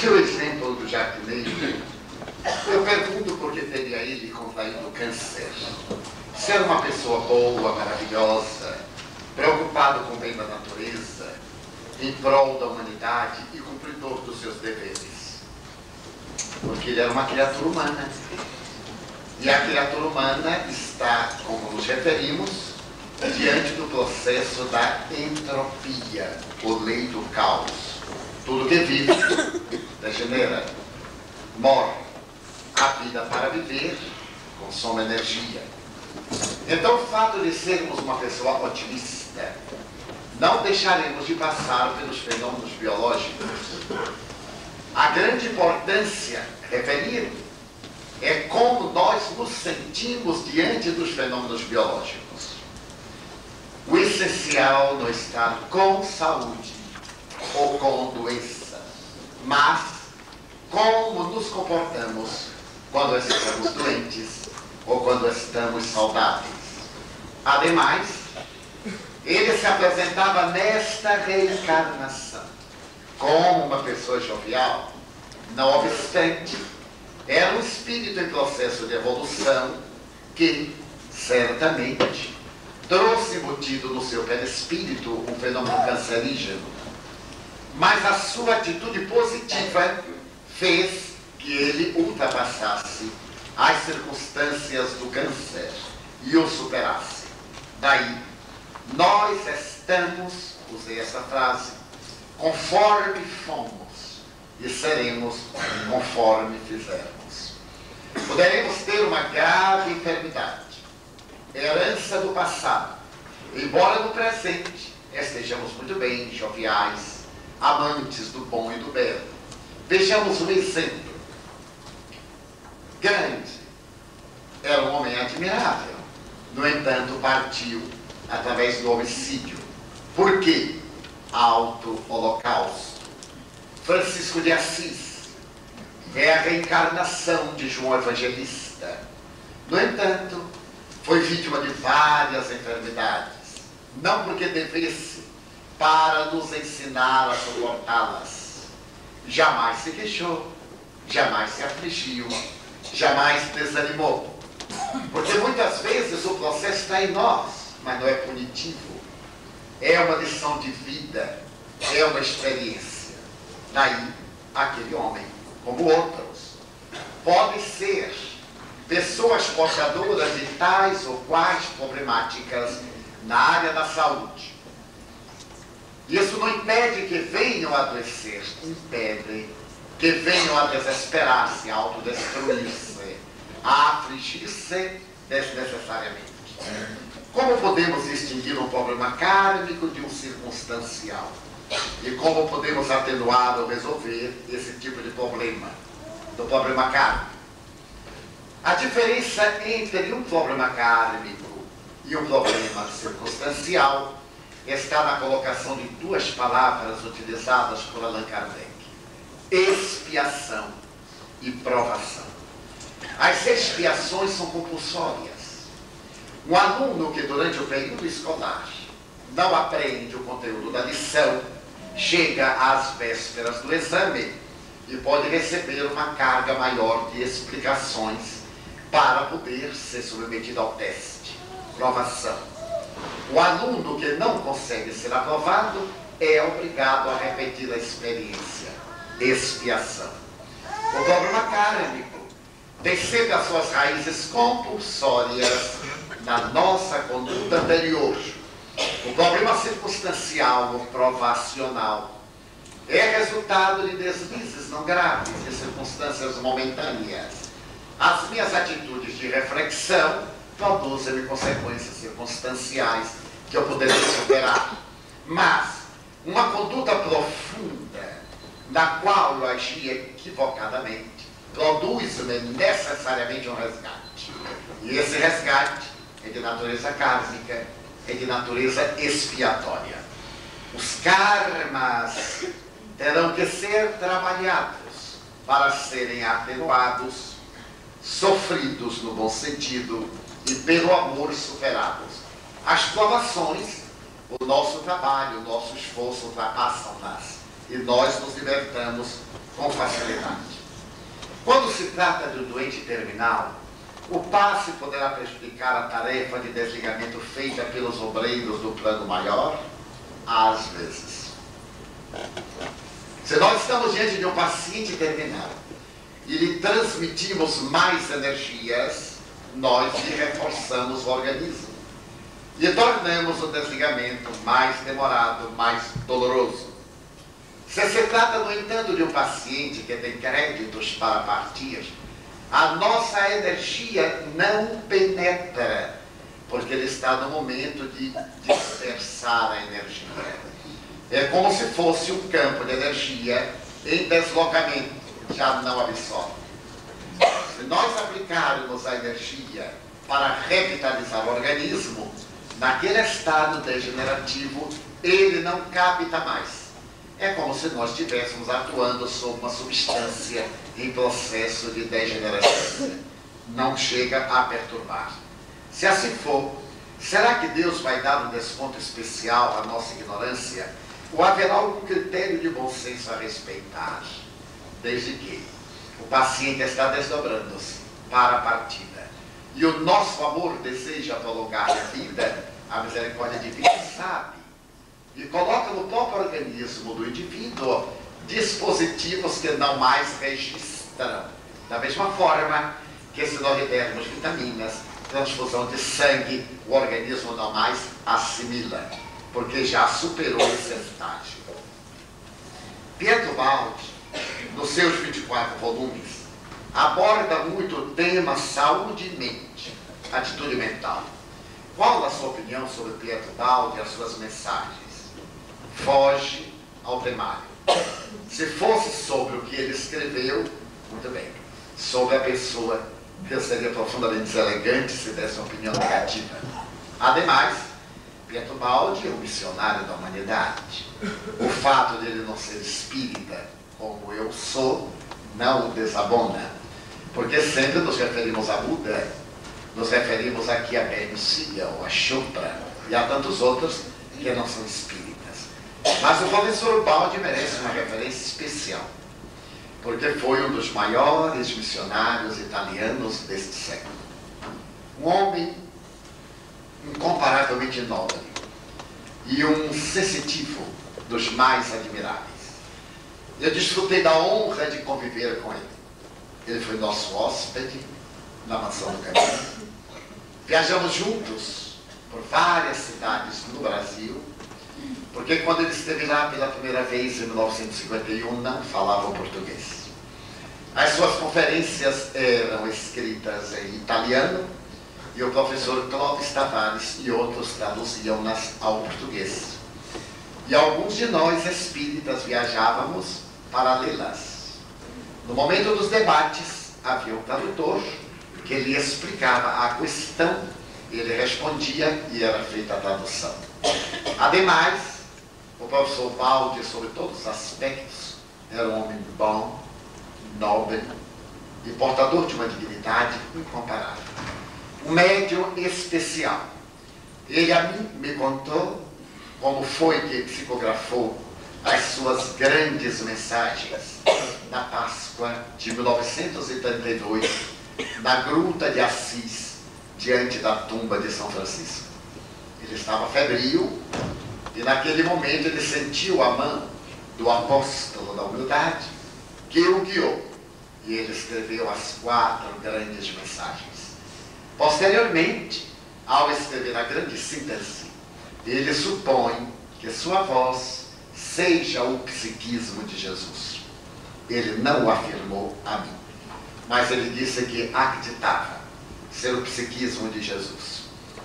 seu exemplo do jardineiro, eu pergunto por que teria ele contraído o câncer. Se era uma pessoa boa, maravilhosa, preocupado com o bem da natureza, em prol da humanidade e cumpridor dos seus deveres. Porque ele era uma criatura humana. E a criatura humana está, como nos referimos, diante do processo da entropia, ou lei do caos. Tudo que vive degenera, morre. A vida para viver consome energia. Então, o fato de sermos uma pessoa otimista, não deixaremos de passar pelos fenômenos biológicos. A grande importância, referir, é como nós nos sentimos diante dos fenômenos biológicos. O essencial não está com saúde ou com doença, mas como nos comportamos quando estamos doentes ou quando estamos saudáveis. Ademais, ele se apresentava nesta reencarnação como uma pessoa jovial. Não obstante, era um espírito em processo de evolução que, certamente, trouxe embutido no seu perispírito um fenômeno cancerígeno. Mas a sua atitude positiva fez que ele ultrapassasse as circunstâncias do câncer e o superasse. Daí, nós estamos, usei essa frase, conforme fomos e seremos conforme fizermos. Poderemos ter uma grave enfermidade, herança do passado, embora no presente estejamos muito bem, joviais, amantes do bom e do belo. Vejamos um exemplo. Gandhi era um homem admirável, no entanto partiu através do homicídio. Por quê? Auto-holocausto. Francisco de Assis é a reencarnação de João Evangelista. No entanto, foi vítima de várias enfermidades, não porque devesse, para nos ensinar a suportá-las. Jamais se queixou, jamais se afligiu, jamais desanimou. Porque muitas vezes o processo está em nós, mas não é punitivo. É uma lição de vida, é uma experiência. Daí, aquele homem, como outros, podem ser pessoas portadoras de tais ou quais problemáticas na área da saúde. Isso não impede que venham a adoecer, impede que venham a desesperar-se, a autodestruir-se, a afligir-se desnecessariamente. Como podemos distinguir um problema kármico de um circunstancial? E como podemos atenuar ou resolver esse tipo de problema, do problema kármico? A diferença entre um problema kármico e um problema circunstancial está na colocação de duas palavras utilizadas por Allan Kardec: expiação e provação. As expiações são compulsórias. Um aluno que durante o período escolar não aprende o conteúdo da lição, chega às vésperas do exame e pode receber uma carga maior de explicações para poder ser submetido ao teste. Provação. O aluno que não consegue ser aprovado é obrigado a repetir a experiência. Expiação. O problema kármico tem sempre as suas raízes compulsórias na nossa conduta anterior. O problema circunstancial ou provacional é resultado de deslizes não graves, de circunstâncias momentâneas. As minhas atitudes de reflexão produzem consequências circunstanciais que eu poderia superar. Mas uma conduta profunda, na qual eu agi equivocadamente, produz-me necessariamente um resgate. E esse resgate é de natureza kármica, é de natureza expiatória. Os karmas terão que ser trabalhados para serem atenuados, sofridos no bom sentido e pelo amor superados. As provações, o nosso trabalho, o nosso esforço ultrapassam-nas e nós nos libertamos com facilidade. Quando se trata de um doente terminal, o passe poderá prejudicar a tarefa de desligamento feita pelos obreiros do plano maior, às vezes. Se nós estamos diante de um paciente terminal e lhe transmitimos mais energias, nós lhe reforçamos o organismo e tornamos o desligamento mais demorado, mais doloroso. Se se trata, no entanto, de um paciente que tem créditos para partir, a nossa energia não penetra, porque ele está no momento de dispersar a energia. É como se fosse um campo de energia em deslocamento, já não absorve. Se nós aplicarmos a energia para revitalizar o organismo, naquele estado degenerativo, ele não capta mais. É como se nós estivéssemos atuando sobre uma substância em processo de degeneração. Não chega a perturbar. Se assim for, será que Deus vai dar um desconto especial à nossa ignorância? Ou haverá algum critério de bom senso a respeitar? Desde que o paciente está desdobrando-se para a partida e o nosso amor deseja prolongar a vida, a misericórdia divina sabe e coloca no próprio organismo do indivíduo dispositivos que não mais registram. Da mesma forma que se nós lhe dermos vitaminas, transfusão de sangue, o organismo não mais assimila, porque já superou esse estágio. Pietro Baldi, nos seus 24 volumes, aborda muito o tema saúde e mente, atitude mental. Qual a sua opinião sobre Pietro Baldi e as suas mensagens? Foge ao primário. Se fosse sobre o que ele escreveu, muito bem. Sobre a pessoa, que seria profundamente deselegante se desse uma opinião negativa. Ademais, Pietro Baldi é um missionário da humanidade. O fato de ele não ser espírita, como eu sou, não o desabona. Porque sempre nos referimos a Buda, nos referimos aqui a Ben Siegel, a Chopra e a tantos outros que não são espíritas. Mas o professor Baldi merece uma referência especial, porque foi um dos maiores missionários italianos deste século. Um homem incomparavelmente nobre e um sensitivo dos mais admiráveis. Eu desfrutei da honra de conviver com ele. Ele foi nosso hóspede na Mansão do Caminho. Viajamos juntos por várias cidades no Brasil, porque quando ele esteve lá pela primeira vez em 1951, não falava português. As suas conferências eram escritas em italiano e o professor Clóvis Tavares e outros traduziam-nas ao português. E alguns de nós espíritas viajávamos para lê-las. No momento dos debates, havia um tradutor que lhe explicava a questão, ele respondia e era feita a tradução. Ademais, o professor Baldi, sobre todos os aspectos, era um homem bom, nobre e portador de uma dignidade incomparável. Um médium especial. Ele a mim me contou como foi que psicografou as suas grandes mensagens na Páscoa de 1932, na Gruta de Assis, diante da tumba de São Francisco. Ele estava febril e naquele momento ele sentiu a mão do apóstolo da humildade que o guiou e ele escreveu as 4 grandes mensagens. Posteriormente, ao escrever a grande síntese, ele supõe que sua voz seja o psiquismo de Jesus. Ele não o afirmou a mim, mas ele disse que acreditava ser o psiquismo de Jesus.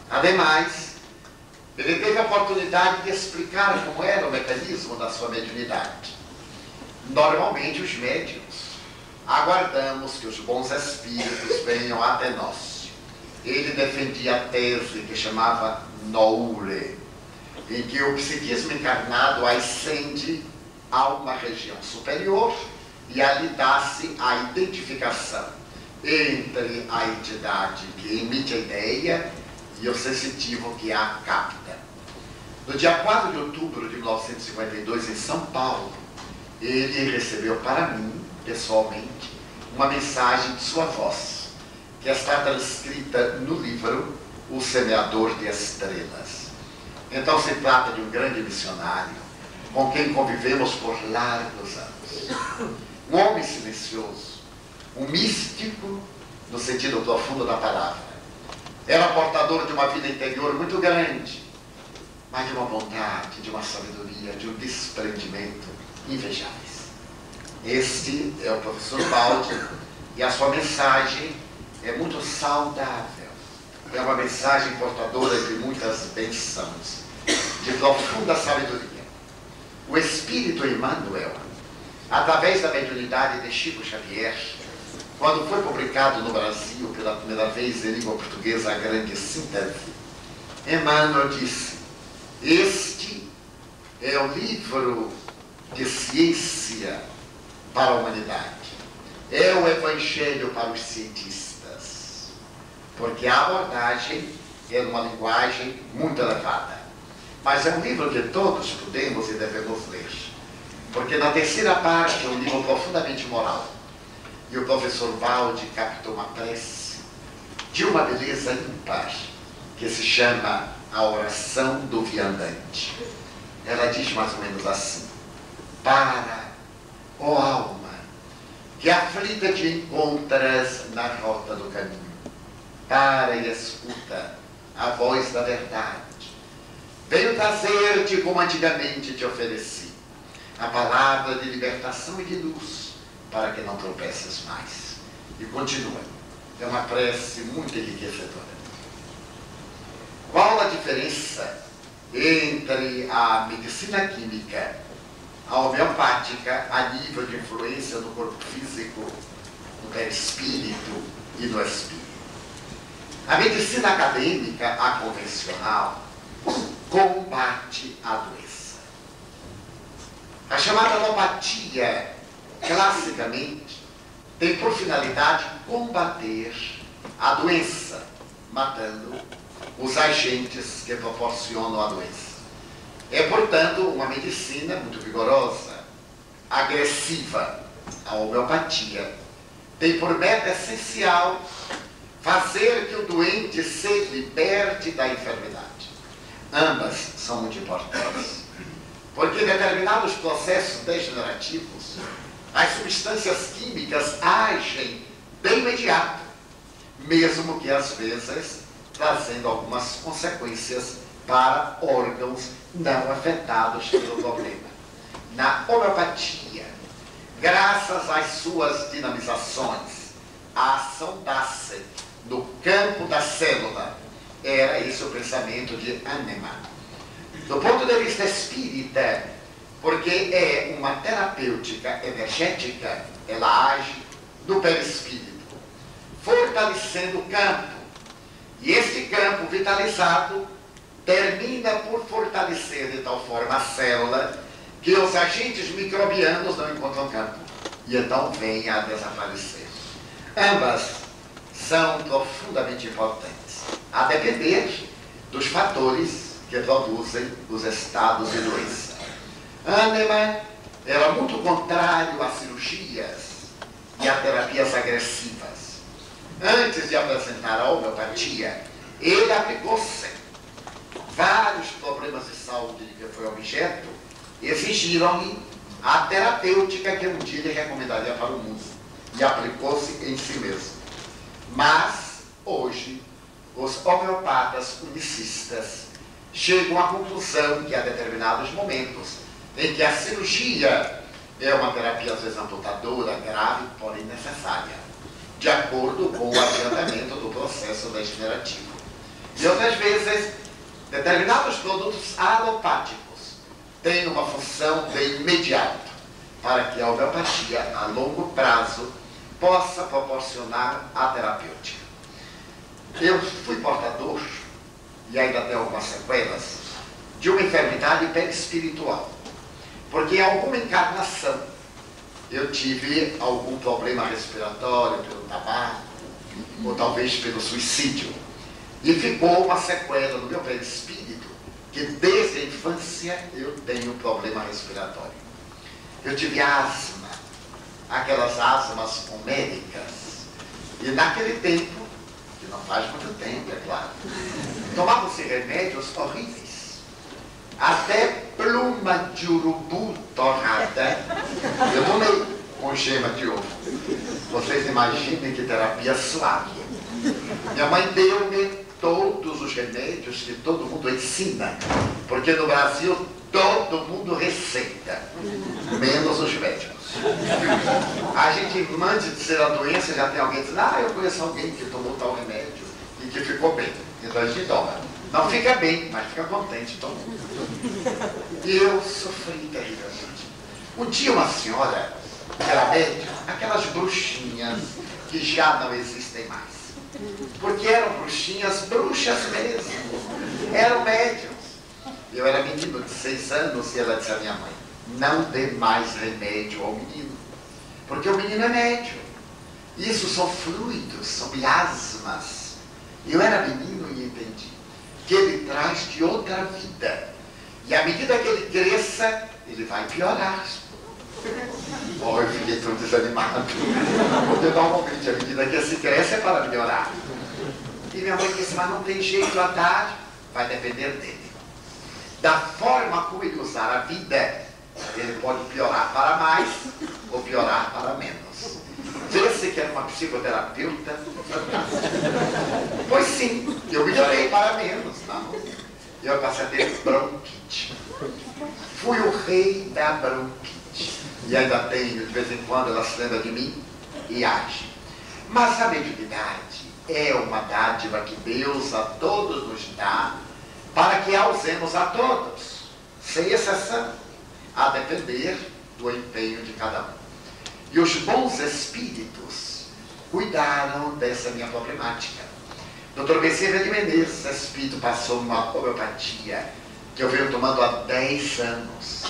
Ademais, ele teve a oportunidade de explicar como era o mecanismo da sua mediunidade. Normalmente, os médiuns aguardamos que os bons espíritos venham até nós. Ele defendia a tese que chamava Noure, em que o psiquismo encarnado ascende a uma região superior e ali dá-se a identificação entre a entidade que emite a ideia e o sensitivo que a capta. No dia 4 de outubro de 1952, em São Paulo, ele recebeu para mim pessoalmente, uma mensagem de sua voz, que está transcrita no livro O Semeador de Estrelas. Então se trata de um grande missionário, com quem convivemos por largos anos. Um homem silencioso, um místico no sentido profundo da palavra. Era portador de uma vida interior muito grande, mas de uma bondade, de uma sabedoria, de um desprendimento invejáveis. Este é o professor Valdi, e a sua mensagem é muito saudável. É uma mensagem portadora de muitas bênçãos, de profunda sabedoria. O Espírito Emmanuel, através da mediunidade de Chico Xavier, quando foi publicado no Brasil pela primeira vez em língua portuguesa a grande síntese, Emmanuel disse: este é o livro de ciência para a humanidade, é o evangelho para os cientistas, porque a abordagem é numa linguagem muito elevada. Mas é um livro que todos podemos e devemos ler, porque na terceira parte é um livro profundamente moral. E o professor Valdi captou uma prece de uma beleza ímpar, que se chama A Oração do Viandante. Ela diz mais ou menos assim: para, ó alma, que aflita te encontras na rota do caminho, para e escuta a voz da verdade. Venho trazer-te como antigamente te ofereci, a palavra de libertação e de luz, para que não tropeces mais. E continua. É uma prece muito enriquecedora. Qual a diferença entre a medicina química, a homeopática, a nível de influência no corpo físico, no perispírito e no espírito? A medicina acadêmica, a convencional, combate a doença. A chamada alopatia, classicamente, tem por finalidade combater a doença, matando os agentes que proporcionam a doença. É, portanto, uma medicina muito vigorosa, agressiva. A homeopatia tem por meta essencial fazer que o doente se liberte da enfermidade. Ambas são muito importantes, porque determinados processos degenerativos, as substâncias químicas agem de imediato, mesmo que às vezes trazendo algumas consequências para órgãos não afetados pelo problema. Na homeopatia, graças às suas dinamizações, a ação dá-se no campo da célula. Era esse o pensamento de Hahnemann. Do ponto de vista espírita, porque é uma terapêutica energética, ela age no perispírito, fortalecendo o campo. E este campo vitalizado termina por fortalecer de tal forma a célula que os agentes microbianos não encontram campo e então vêm a desaparecer. Ambas são profundamente importantes, a depender dos fatores que produzem os estados de doença. Hahnemann era muito contrário a cirurgias e a terapias agressivas. Antes de apresentar a homeopatia, ele aplicou-se. Vários problemas de saúde de que foi objeto exigiram-lhe a terapêutica que um dia ele recomendaria para o mundo, e aplicou-se em si mesmo. Mas, hoje, os homeopatas unicistas chegam à conclusão que há determinados momentos em que a cirurgia é uma terapia, às vezes, amputadora, grave, porém necessária, de acordo com o adiantamento do processo degenerativo. E outras vezes, determinados produtos alopáticos têm uma função de imediato, para que a homeopatia, a longo prazo, possa proporcionar a terapêutica. Eu fui portador, e ainda tenho algumas sequelas, de uma enfermidade perispiritual, porque em alguma encarnação eu tive algum problema respiratório pelo tabaco, ou talvez pelo suicídio, e ficou uma sequela no meu perispírito, que desde a infância eu tenho problema respiratório. Eu tive asma aquelas asmas homéricas. E naquele tempo, que não faz muito tempo, é claro, tomavam-se remédios horríveis. Até pluma de urubu torrada eu tomei com gema de ovo. Vocês imaginem que terapia suave. Minha mãe deu-me todos os remédios que todo mundo ensina, porque no Brasil todo mundo receita, menos os médicos. A gente mande dizer a doença, já tem alguém dizendo, eu conheço alguém que tomou tal remédio e que ficou bem. Então a gente toma. Não fica bem, mas fica contente, toma. E eu sofri terrivelmente. Um dia uma senhora, que era médica, aquelas bruxinhas que já não existem mais. Porque eram bruxinhas, bruxas mesmo. Eram médiums. Eu era menino de 6 anos e ela disse à minha mãe, não dê mais remédio ao menino, porque o menino é médium. Isso são fluidos, são miasmas. Eu era menino e entendi que ele traz de outra vida. E à medida que ele cresça, ele vai piorar. Eu fiquei tão desanimado. Porque normalmente a medida que se cresce é para melhorar. E minha mãe disse, mas não tem jeito a dar, vai depender dele. Da forma como ele usar a vida, ele pode piorar para mais ou piorar para menos. Vê-se que era uma psicoterapeuta. Pois sim, eu melhorei para menos, não? Eu passei a ter bronquite. Fui o rei da bronquite. E ainda tenho, de vez em quando, ela se lembra de mim e age. Mas a mediunidade é uma dádiva que Deus a todos nos dá, para que a usemos a todos, sem exceção, a depender do empenho de cada um. E os bons espíritos cuidaram dessa minha problemática. Dr. Bezerra de Menezes, espírito, passou uma homeopatia que eu venho tomando há 10 anos,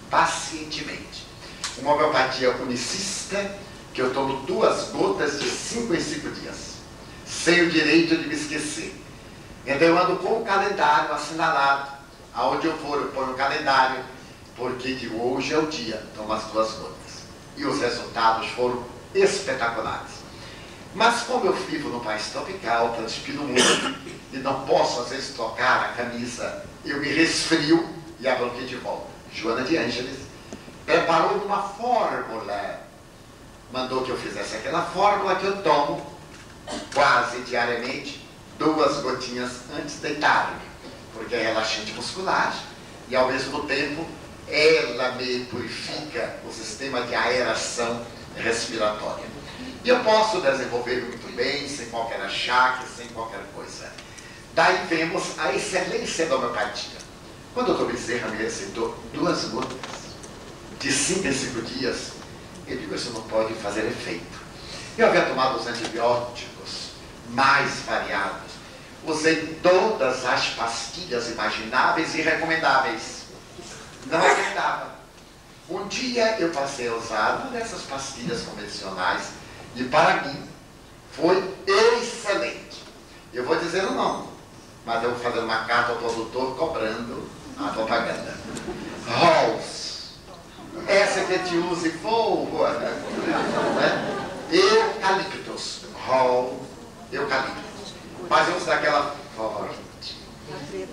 pacientemente. Uma homeopatia unicista, que eu tomo 2 gotas de 5 em 5 dias, sem o direito de me esquecer. Então eu ando com o calendário assinalado. Aonde eu for, eu ponho o calendário, porque digo, hoje é o dia, tomo as 2 gotas. E os resultados foram espetaculares. Mas como eu vivo no país tropical, transpiro muito, e não posso às vezes trocar a camisa, eu me resfrio e a bronquite volta. Joana de Ângeles preparou uma fórmula, mandou que eu fizesse aquela fórmula que eu tomo quase diariamente, 2 gotinhas antes de deitar-me, porque é relaxante muscular e ao mesmo tempo ela me purifica o sistema de aeração respiratória. E eu posso desenvolver muito bem, sem qualquer achaque, sem qualquer coisa. Daí vemos a excelência da homeopatia. Quando o Dr. Bezerra me receitou 2 gotas de 5 em 5 dias, eu digo, isso não pode fazer efeito. Eu havia tomado os antibióticos mais variados, usei todas as pastilhas imagináveis e recomendáveis. Não adiantava. Um dia eu passei a usar uma dessas pastilhas convencionais e para mim foi excelente. Eu vou dizer o nome, mas eu vou fazer uma carta ao produtor cobrando a propaganda. Halls. Essa que te usa e voa, né? Eucaliptus. Hall, eucaliptus. Mas eu uso daquela forte.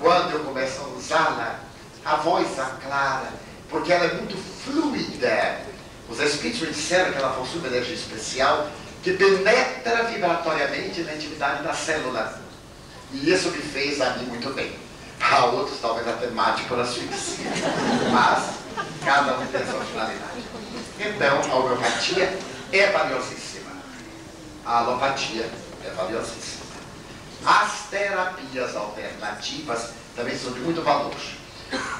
Quando eu começo a usá-la, a voz aclara, porque ela é muito fluida. Os espíritos me disseram que ela possui uma energia especial que penetra vibratoriamente na intimidade da célula. E isso me fez a mim muito bem. A outros talvez até mate por asfixia. Mas cada um tem a sua finalidade. Então, a homeopatia é valiosíssima. A alopatia é valiosíssima. As terapias alternativas também são de muito valor.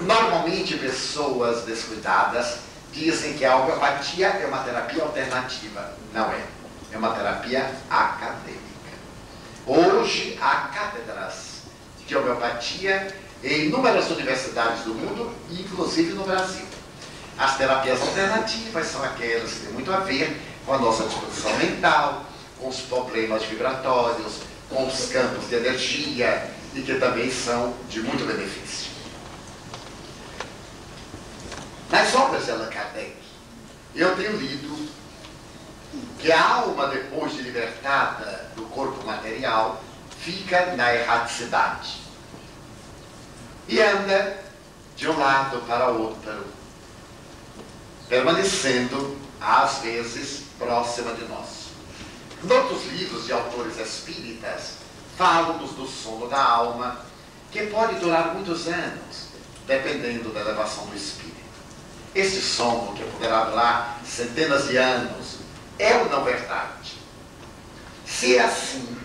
Normalmente, pessoas descuidadas dizem que a homeopatia é uma terapia alternativa. Não é. É uma terapia acadêmica. Hoje, há cátedras de homeopatia em inúmeras universidades do mundo, inclusive no Brasil. As terapias alternativas são aquelas que têm muito a ver com a nossa disposição mental, com os problemas vibratórios, com os campos de energia e que também são de muito benefício. Nas obras de Allan Kardec, eu tenho lido que a alma, depois de libertada do corpo material, fica na erraticidade e anda de um lado para o outro, permanecendo, às vezes, próxima de nós. Noutros livros de autores espíritas, falam-nos do sono da alma, que pode durar muitos anos, dependendo da elevação do espírito. Esse sono, que poderá durar centenas de anos, é ou não verdade? Se é assim,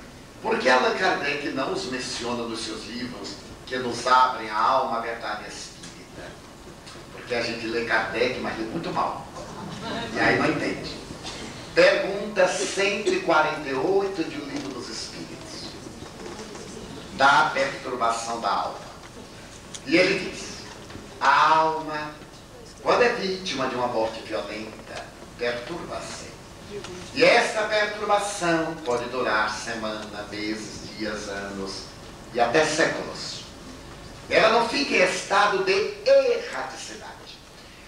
por que Allan Kardec não os menciona nos seus livros que nos abrem a alma à verdade espírita? Porque a gente lê Kardec, mas lê muito mal. E aí não entende. Pergunta 148 de O Livro dos Espíritos, da perturbação da alma. E ele diz: a alma, quando é vítima de uma morte violenta, perturba-se. E essa perturbação pode durar semana, meses, dias, anos e até séculos. Ela não fica em estado de erraticidade.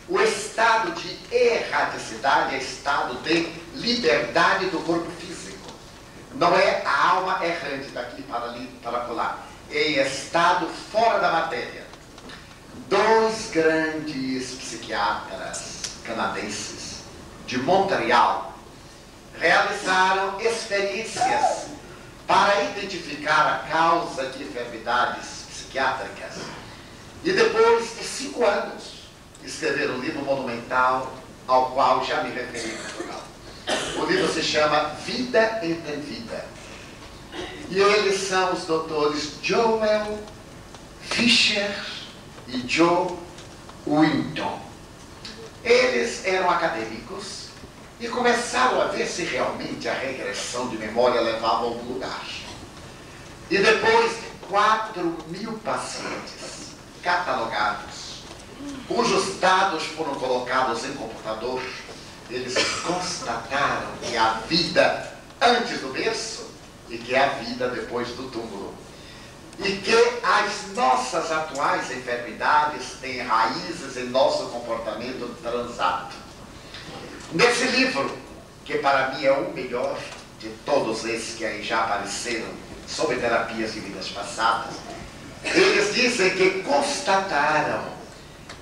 O estado de erraticidade é estado de liberdade do corpo físico. Não é a alma errante daqui para ali, para lá. É em estado fora da matéria. Dois grandes psiquiatras canadenses de Montreal realizaram experiências para identificar a causa de enfermidades psiquiátricas. E depois de 5 anos, escreveram um livro monumental ao qual já me referi no jornal. O livro se chama Vida Entendida. E eles são os doutores Joel Fisher e Joe Winton. Eles eram acadêmicos e começaram a ver se realmente a regressão de memória levava a algum lugar. E depois de 4.000 pacientes catalogados, cujos dados foram colocados em computador, eles constataram que há vida antes do berço e que há vida depois do túmulo. E que as nossas atuais enfermidades têm raízes em nosso comportamento transato. Nesse livro, que para mim é o melhor de todos esses que aí já apareceram sobre terapias de vidas passadas, eles dizem que constataram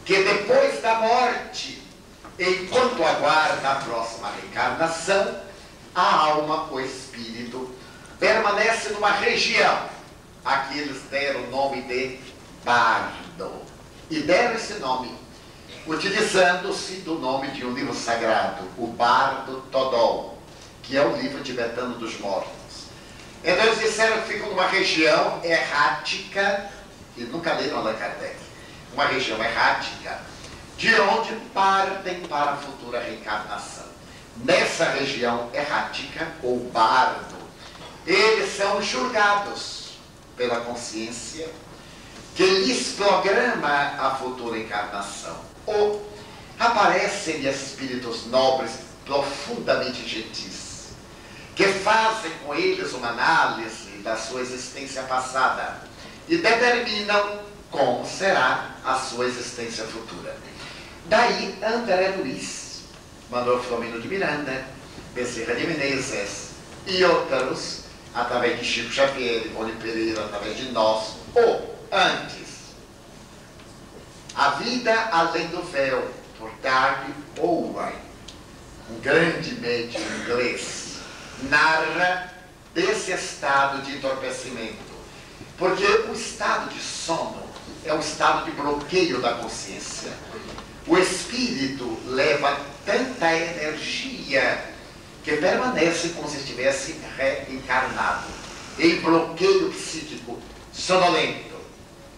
que depois da morte, enquanto aguarda a próxima reencarnação, a alma, o espírito, permanece numa região a que eles deram o nome de bardo. E deram esse nome utilizando-se do nome de um livro sagrado, o Bardo Todol, que é o livro tibetano dos mortos. Então eles disseram que ficam numa região errática, e nunca leram Allan Kardec, uma região errática, de onde partem para a futura reencarnação. Nessa região errática, ou bardo, eles são julgados pela consciência, que lhes programa a futura encarnação. Ou aparecem espíritos nobres profundamente gentis, que fazem com eles uma análise da sua existência passada e determinam como será a sua existência futura. Daí André Luiz, Manuel Filomeno de Miranda, Bezerra de Menezes e outros, através de Chico Xavier, Ivone Pereira, através de nós, ou antes, A Vida Além do Véu, por Darby Owen, um grande médium inglês, narra desse estado de entorpecimento. Porque o estado de sono é um estado de bloqueio da consciência. O espírito leva tanta energia que permanece como se estivesse reencarnado, em bloqueio psíquico sonolento.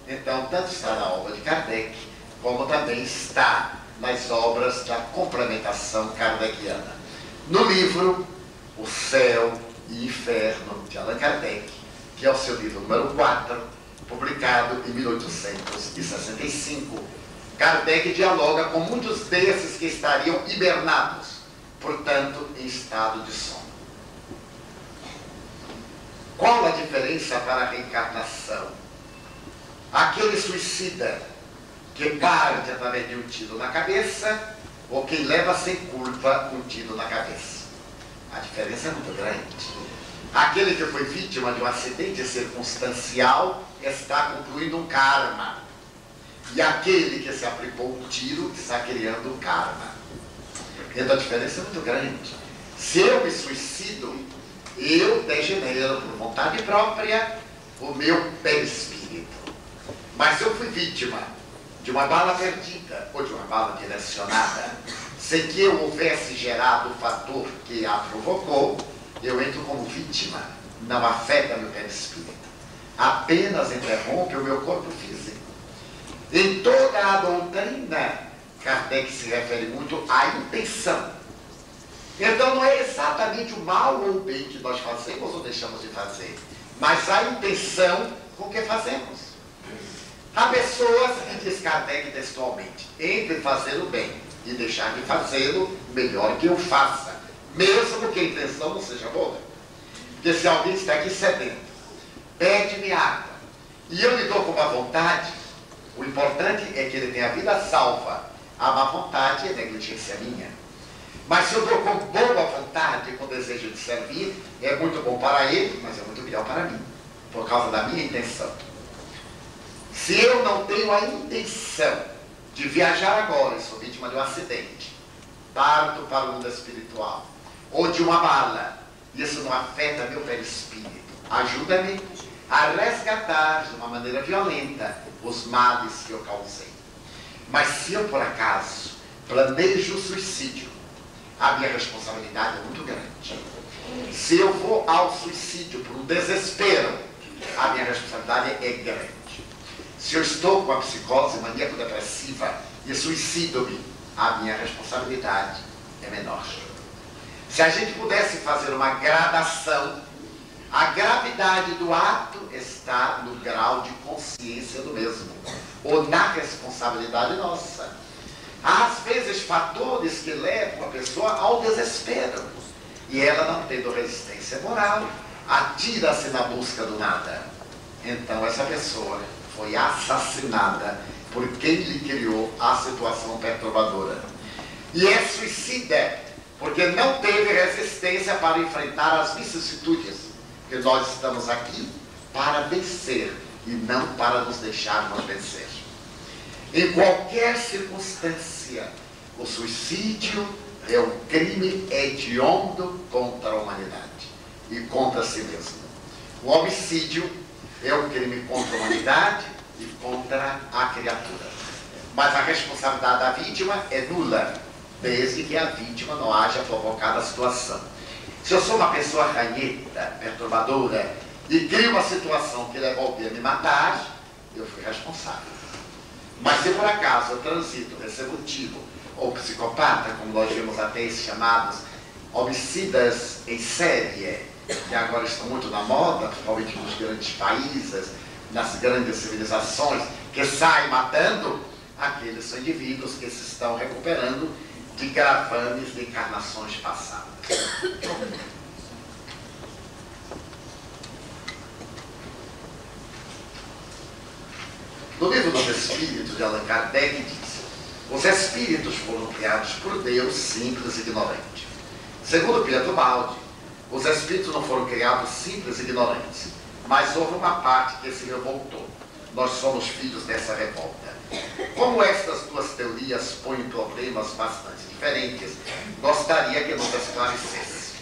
Então, tanto está na obra de Kardec, como também está nas obras da complementação kardeciana. No livro O Céu e Inferno, de Allan Kardec, que é o seu livro número 4, publicado em 1865, Kardec dialoga com muitos desses que estariam hibernados, portanto, em estado de sono. Qual a diferença para a reencarnação? Aquele suicida que parte através de um tiro na cabeça, ou quem leva sem culpa um tiro na cabeça. A diferença é muito grande. Aquele que foi vítima de um acidente circunstancial está concluindo um karma. E aquele que se aplicou um tiro está criando um karma. Então a diferença é muito grande. Se eu me suicido, eu degenero por vontade própria o meu perispírito. Mas se eu fui vítima de uma bala perdida ou de uma bala direcionada, sem que eu houvesse gerado o fator que a provocou, eu entro como vítima, não afeta meu perispírito, apenas interrompe o meu corpo físico. Em toda a doutrina, Kardec se refere muito à intenção. Então não é exatamente o mal ou o bem que nós fazemos ou deixamos de fazer, mas a intenção com que fazemos. Há pessoas, e diz Kardec textualmente, entre fazer o bem e deixar de fazê-lo, melhor que eu faça, mesmo que a intenção não seja boa. Porque se alguém está aqui sedento, pede-me água, e eu lhe dou com má vontade, o importante é que ele tenha a vida salva. A má vontade é negligência minha. Mas se eu dou com boa vontade, com desejo de servir, é muito bom para ele, mas é muito melhor para mim, por causa da minha intenção. Se eu não tenho a intenção de viajar agora, eu sou vítima de um acidente, parto para o mundo espiritual, ou de uma bala, isso não afeta meu perispírito, ajuda-me a resgatar de uma maneira violenta os males que eu causei. Mas se eu, por acaso, planejo o suicídio, a minha responsabilidade é muito grande. Se eu vou ao suicídio por um desespero, a minha responsabilidade é grande. Se eu estou com a psicose maníaco-depressiva e suicido-me, a minha responsabilidade é menor. Se a gente pudesse fazer uma gradação, a gravidade do ato está no grau de consciência do mesmo, ou na responsabilidade nossa. Há, às vezes, fatores que levam a pessoa ao desespero, e ela, não tendo resistência moral, atira-se na busca do nada. Então, essa pessoa foi assassinada por quem lhe criou a situação perturbadora. E é suicida, porque não teve resistência para enfrentar as vicissitudes, que nós estamos aqui para vencer e não para nos deixarmos vencer. Em qualquer circunstância, o suicídio é um crime hediondo contra a humanidade e contra si mesmo. O homicídio é um crime contra a humanidade e contra a criatura. Mas a responsabilidade da vítima é nula, desde que a vítima não haja provocado a situação. Se eu sou uma pessoa ranheta, perturbadora, e crio uma situação que leva alguém a me matar, eu fui responsável. Mas se por acaso eu transito, recebo tiro, ou psicopata, como nós vimos até esses chamados homicidas em série, que agora estão muito na moda, principalmente nos grandes países, nas grandes civilizações, que saem matando, aqueles são indivíduos que se estão recuperando de gravames de encarnações passadas. No livro dos Espíritos de Allan Kardec diz: os espíritos foram criados por Deus simples e ignorante. Segundo Pietro Baldi, os espíritos não foram criados simples e ignorantes, mas houve uma parte que se revoltou. Nós somos filhos dessa revolta. Como estas duas teorias põem problemas bastante diferentes, gostaria que nos esclarecesse.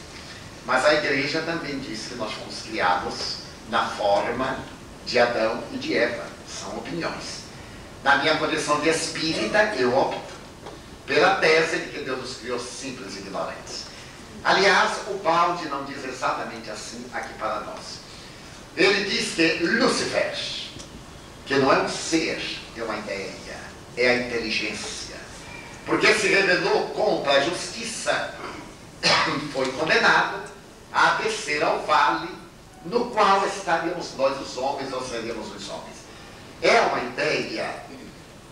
Mas a Igreja também diz que nós fomos criados na forma de Adão e de Eva. São opiniões. Na minha condição de espírita, eu opto pela tese de que Deus nos criou simples e ignorantes. Aliás, o Baldi não diz exatamente assim aqui para nós. Ele diz que Lúcifer, que não é um ser, é uma ideia, é a inteligência, porque se rebelou contra a justiça, foi condenado a descer ao vale no qual estaríamos nós os homens, ou seríamos os homens. É uma ideia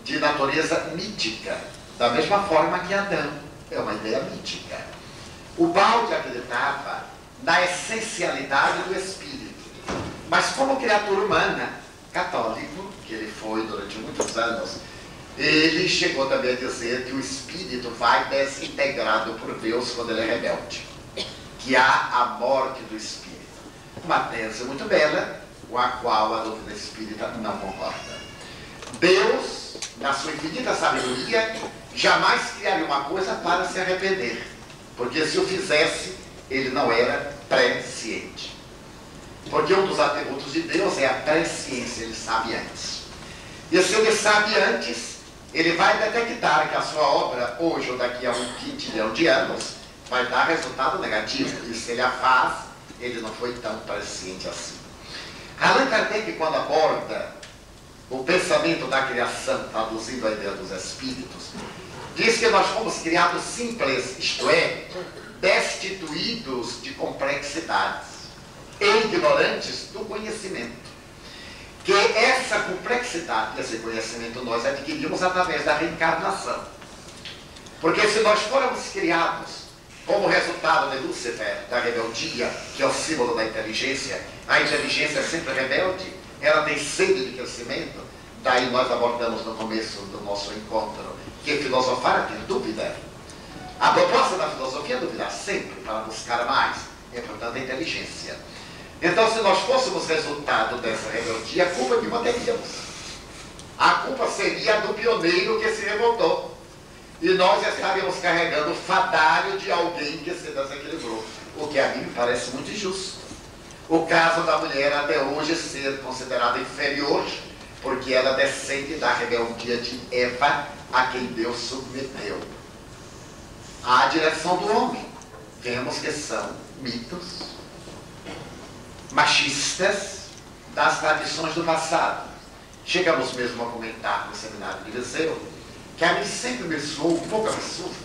de natureza mítica, da mesma forma que Adão é uma ideia mítica. O Baldi acreditava na essencialidade do espírito, mas como criatura humana, católico, que ele foi durante muitos anos, ele chegou também a dizer que o espírito vai desintegrado por Deus quando ele é rebelde, que há a morte do espírito. Uma tese muito bela, com a qual a doutrina espírita não concorda. Deus, na sua infinita sabedoria, jamais criaria uma coisa para se arrepender, porque se o fizesse, ele não era presciente. Porque um dos atributos de Deus é a presciência, ele sabe antes. E se ele sabe antes, ele vai detectar que a sua obra, hoje ou daqui a um quintilhão de anos, vai dar resultado negativo. E se ele a faz, ele não foi tão presciente assim. Allan Kardec, quando aborda o pensamento da criação, traduzindo a ideia dos espíritos, diz que nós fomos criados simples, isto é, destituídos de complexidades, ignorantes do conhecimento. Que essa complexidade, esse conhecimento nós adquirimos através da reencarnação. Porque se nós fôramos criados como resultado de Lúcifer, da rebeldia, que é o símbolo da inteligência, a inteligência é sempre rebelde, ela tem sede de crescimento, daí nós abordamos no começo do nosso encontro que filosofar é ter dúvida. A proposta da filosofia é duvidar sempre para buscar mais, é portanto a inteligência. Então, se nós fôssemos resultado dessa rebeldia, a culpa que manteríamos. A culpa seria do pioneiro que se revoltou. E nós estaríamos carregando o fadário de alguém que se desequilibrou. O que a mim me parece muito injusto. O caso da mulher até hoje ser considerada inferior, porque ela descende da rebeldia de Eva, a quem Deus submeteu. À direção do homem. Vemos que são mitos machistas das tradições do passado. Chegamos mesmo a comentar no seminário de Viseu que a mim sempre me soou um pouco absurdo,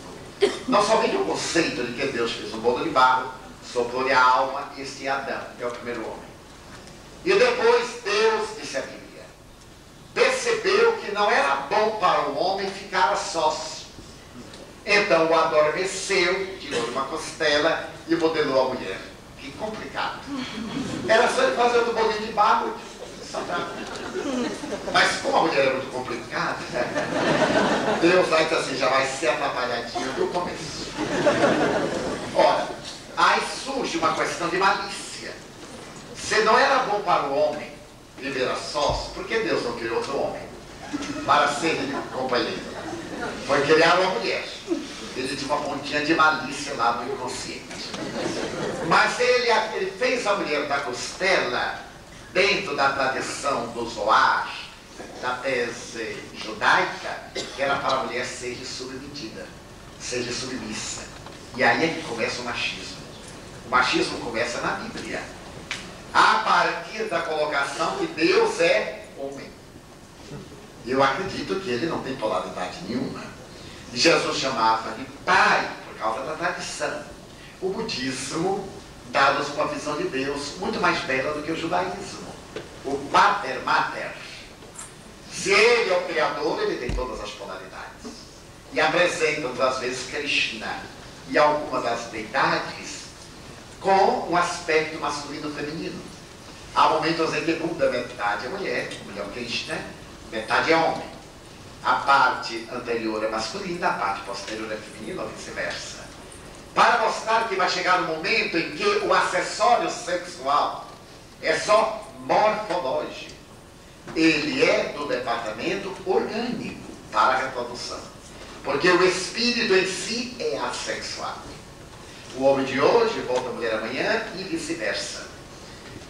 não somente o conceito de que Deus fez um bolo de barro, soprou-lhe a alma, este é Adão, que é o primeiro homem. E depois Deus, disse a Bíblia, percebeu que não era bom para o homem ficar a sós. Então o adormeceu, tirou uma costela e modelou a mulher. Que complicado. Era só ele fazer outro bolinho de barro. Mas como a mulher é muito complicada, Deus vai dizer assim, já vai ser atrapalhadinho do começo. Ora, aí surge uma questão de malícia. Se não era bom para o homem viver a sós, por que Deus não criou outro homem para ser companheiro? Foi criar uma mulher. Ele tinha uma pontinha de malícia lá no inconsciente. Mas ele fez a mulher da costela dentro da tradição do Zohar, da tese judaica, que era para a mulher seja submetida, seja submissa. E aí é que começa o machismo. O machismo começa na Bíblia, a partir da colocação que Deus é homem. Eu acredito que ele não tem polaridade nenhuma. Jesus chamava de pai por causa da tradição. O budismo dá-nos uma visão de Deus muito mais bela do que o judaísmo. O pater mater. Se ele é o criador, ele tem todas as polaridades. E apresenta-nos às vezes Krishna e algumas das deidades com um aspecto masculino e feminino. Há momentos em que Buda metade é mulher, mulher é Krishna, metade é homem. A parte anterior é masculina, a parte posterior é feminina, ou vice-versa. Para mostrar que vai chegar um momento em que o acessório sexual é só morfológico. Ele é do departamento orgânico para a reprodução. Porque o espírito em si é assexuado. O homem de hoje volta a mulher amanhã e vice-versa.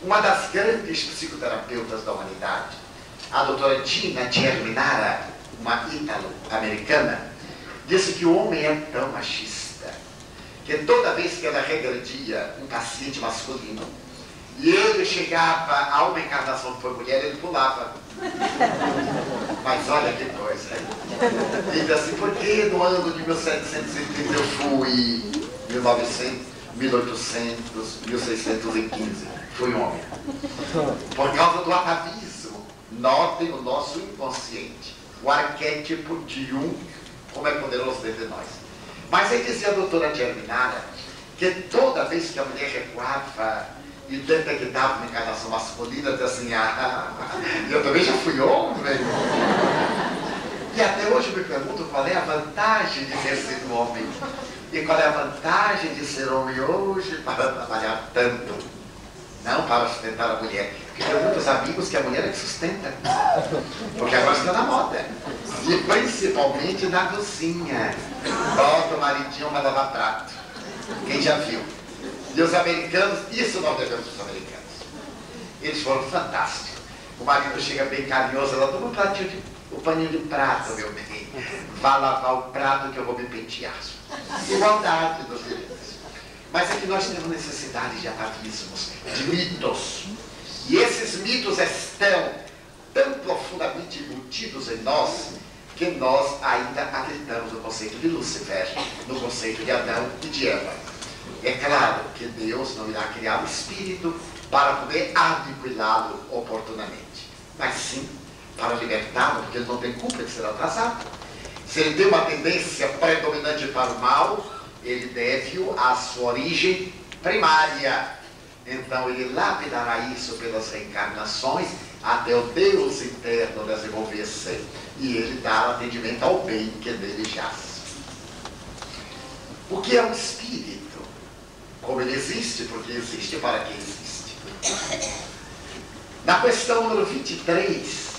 Uma das grandes psicoterapeutas da humanidade, a doutora Tina Germinara, uma ítalo-americana, disse que o homem é tão machista que toda vez que ela regredia um paciente masculino e ele chegava a uma encarnação que foi mulher, ele pulava. Mas olha que coisa. Ele diz assim, por que no ano de 1730 eu fui 1900, 1800, 1615? Fui homem. Por causa do atavismo. Notem o nosso inconsciente. O arquétipo de um, como é poderoso dentro de nós. Mas aí dizia a doutora Germinara que toda vez que a mulher recuava e detectava uma encarnação masculina, dizia assim, eu também já fui homem. E até hoje hoje me pergunto qual é a vantagem de ter sido homem. E qual é a vantagem de ser homem hoje para trabalhar tanto? Não para sustentar a mulher. Porque tem muitos amigos que a mulher é que sustenta. Porque agora está na moda. E principalmente na cozinha. Bota o maridinho para lavar prato. Quem já viu? E os americanos, isso nós devemos os americanos. Eles foram fantásticos. O marido chega bem carinhoso, ela toma o paninho de prato, meu bem. Vá lavar o prato que eu vou me pentear. Igualdade dos direitos. Mas é que nós temos necessidade de atavismos, de mitos. E esses mitos estão tão profundamente embutidos em nós, que nós ainda acreditamos no conceito de Lúcifer, no conceito de Adão e de Eva. É claro que Deus não irá criar um espírito para poder aniquilá-lo oportunamente, mas sim para libertá-lo, porque ele não tem culpa de ser atrasado. Se ele tem uma tendência predominante para o mal, ele deve-o à sua origem primária. Então ele lapidará isso pelas reencarnações até o Deus interno desenvolver-se e ele dar atendimento ao bem que nele jaz. O que é um espírito? Como ele existe, porque existe para quem existe. Na questão número 23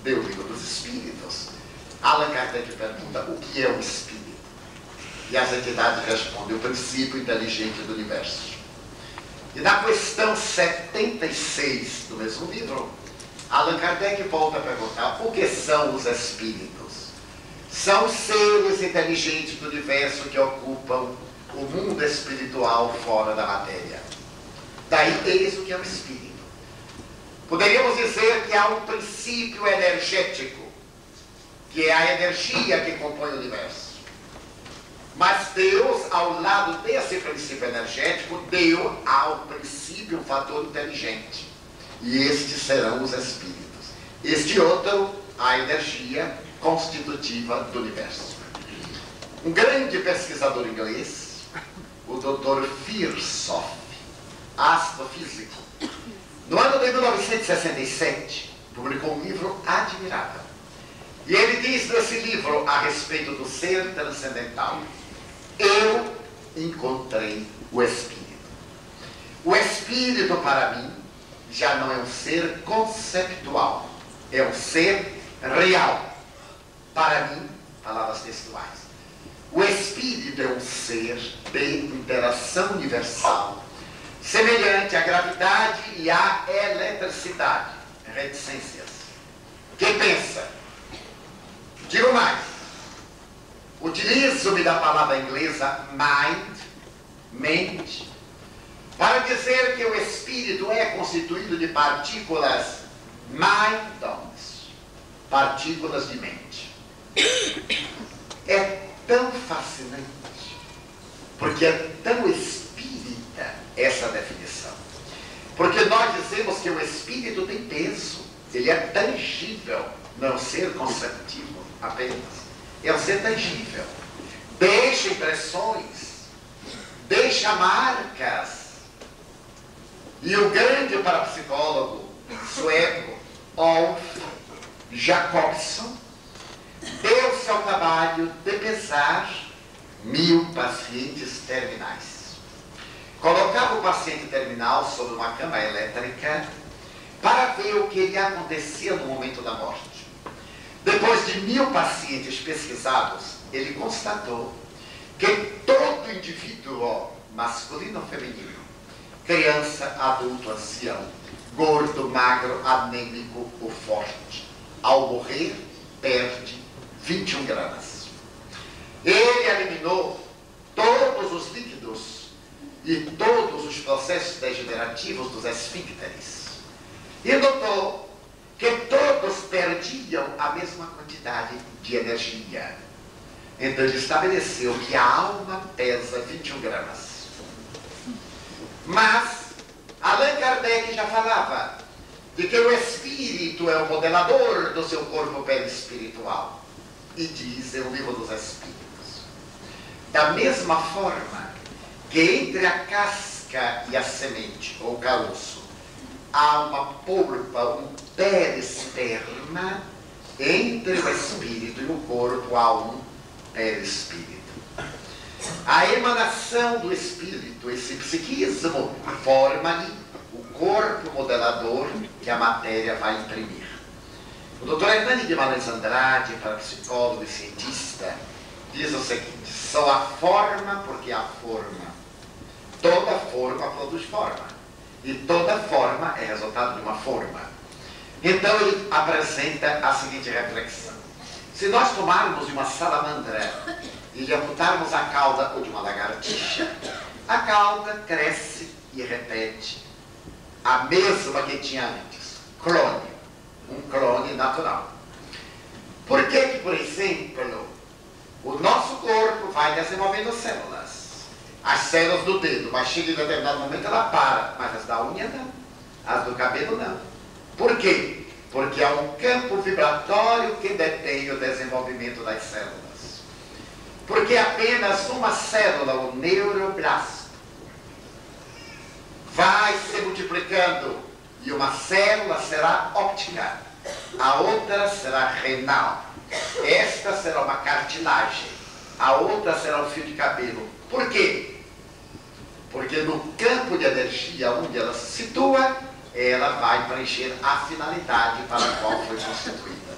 do Livro dos Espíritos, Allan Kardec pergunta o que é um espírito? E as entidades respondem o princípio inteligente do universo. E na questão 76 do mesmo livro, Allan Kardec volta a perguntar o que são os espíritos? São os seres inteligentes do universo que ocupam o mundo espiritual fora da matéria. Daí eis o que é o espírito. Poderíamos dizer que há um princípio energético, que é a energia que compõe o universo. Mas Deus, ao lado desse princípio energético, deu ao princípio um fator inteligente. E estes serão os espíritos. Este outro, a energia constitutiva do universo. Um grande pesquisador inglês, o Dr. Virchow, astrofísico, no ano de 1967, publicou um livro admirável. E ele diz nesse livro a respeito do ser transcendental: eu encontrei o Espírito. O Espírito, para mim, já não é um ser conceptual, é um ser real. Para mim, palavras textuais, o Espírito é um ser de interação universal, semelhante à gravidade e à eletricidade, reticências, que pensa. Digo mais, utilizo-me da palavra inglesa mind, mente, para dizer que o espírito é constituído de partículas mindons, partículas de mente. É tão fascinante, porque é tão espírita essa definição. Porque nós dizemos que o espírito tem peso, ele é tangível, não ser conceptivo apenas. É um ser tangível. Deixa impressões, deixa marcas. E o grande parapsicólogo sueco, Ulf Jacobson, deu-se ao trabalho de pesar 1000 pacientes terminais. Colocava o paciente terminal sobre uma cama elétrica para ver o que lhe acontecia no momento da morte. Depois de 1000 pacientes pesquisados, ele constatou que todo indivíduo, masculino ou feminino, criança, adulto, ancião, gordo, magro, anêmico ou forte, ao morrer, perde 21 gramas. Ele eliminou todos os líquidos e todos os processos degenerativos dos esfíncteres. E notou que todos perdiam a mesma quantidade de energia. Então ele estabeleceu que a alma pesa 21 gramas. Mas Allan Kardec já falava de que o espírito é o modelador do seu corpo perispiritual. E diz em o Livro dos Espíritos: da mesma forma que entre a casca e a semente, ou caroço, há uma polpa, um perisperma, entre o espírito e o corpo há um perispírito. A emanação do espírito, esse psiquismo, forma-lhe o corpo modelador que a matéria vai imprimir. O Dr. Hernani Guimarães Andrade, parapsicólogo e cientista, diz o seguinte: só há forma porque há forma. Toda forma produz forma. E toda forma é resultado de uma forma. Então ele apresenta a seguinte reflexão: se nós tomarmos de uma salamandra e lhe amputarmos a cauda ou de uma lagartixa, a cauda cresce e repete a mesma que tinha antes. Clone. Um clone natural. Por que, por exemplo, o nosso corpo vai desenvolvendo células? As células do dedo, mas chega em determinado momento ela para, mas as da unha não, as do cabelo não. Por quê? Porque há um campo vibratório que detém o desenvolvimento das células. Porque apenas uma célula, o neuroblasto, vai se multiplicando e uma célula será óptica, a outra será renal, esta será uma cartilagem, a outra será um fio de cabelo. Por quê? Porque no campo de energia onde ela se situa, ela vai preencher a finalidade para a qual foi constituída.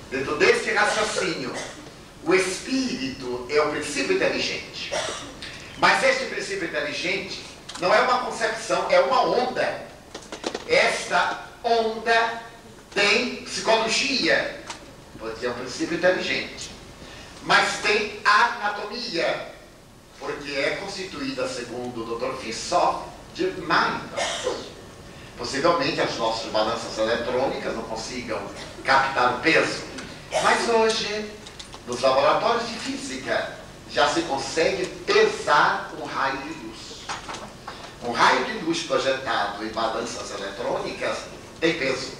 Dentro desse raciocínio, o espírito é o princípio inteligente. Mas este princípio inteligente não é uma concepção, é uma onda. Esta onda tem psicologia, porque é um princípio inteligente. Mas tem anatomia, porque é constituída, segundo o Dr. Fissoff, de mindfulness. Possivelmente as nossas balanças eletrônicas não consigam captar o peso, mas hoje, nos laboratórios de física, já se consegue pesar um raio de luz. Um raio de luz projetado em balanças eletrônicas tem peso,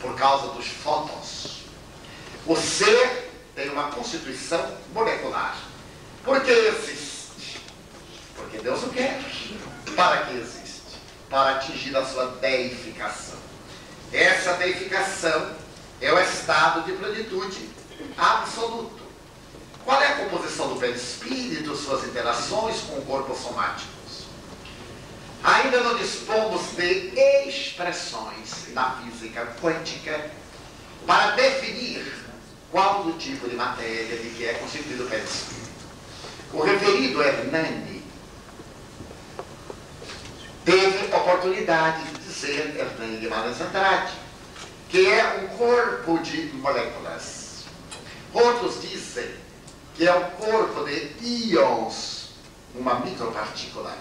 por causa dos fótons. O ser tem uma constituição molecular. Por que existe? Porque Deus o quer. Para que existe? Para atingir a sua deificação. Essa deificação é o estado de plenitude absoluto. Qual é a composição do perispírito, suas interações com o corpo somáticos? Ainda não dispomos de expressões na física quântica para definir qual do tipo de matéria de que é constituído o perispírito. O referido Hernani teve oportunidade de dizer, Hernani Guimarães Andrade, que é um corpo de moléculas. Outros dizem que é um corpo de íons, uma micropartícula,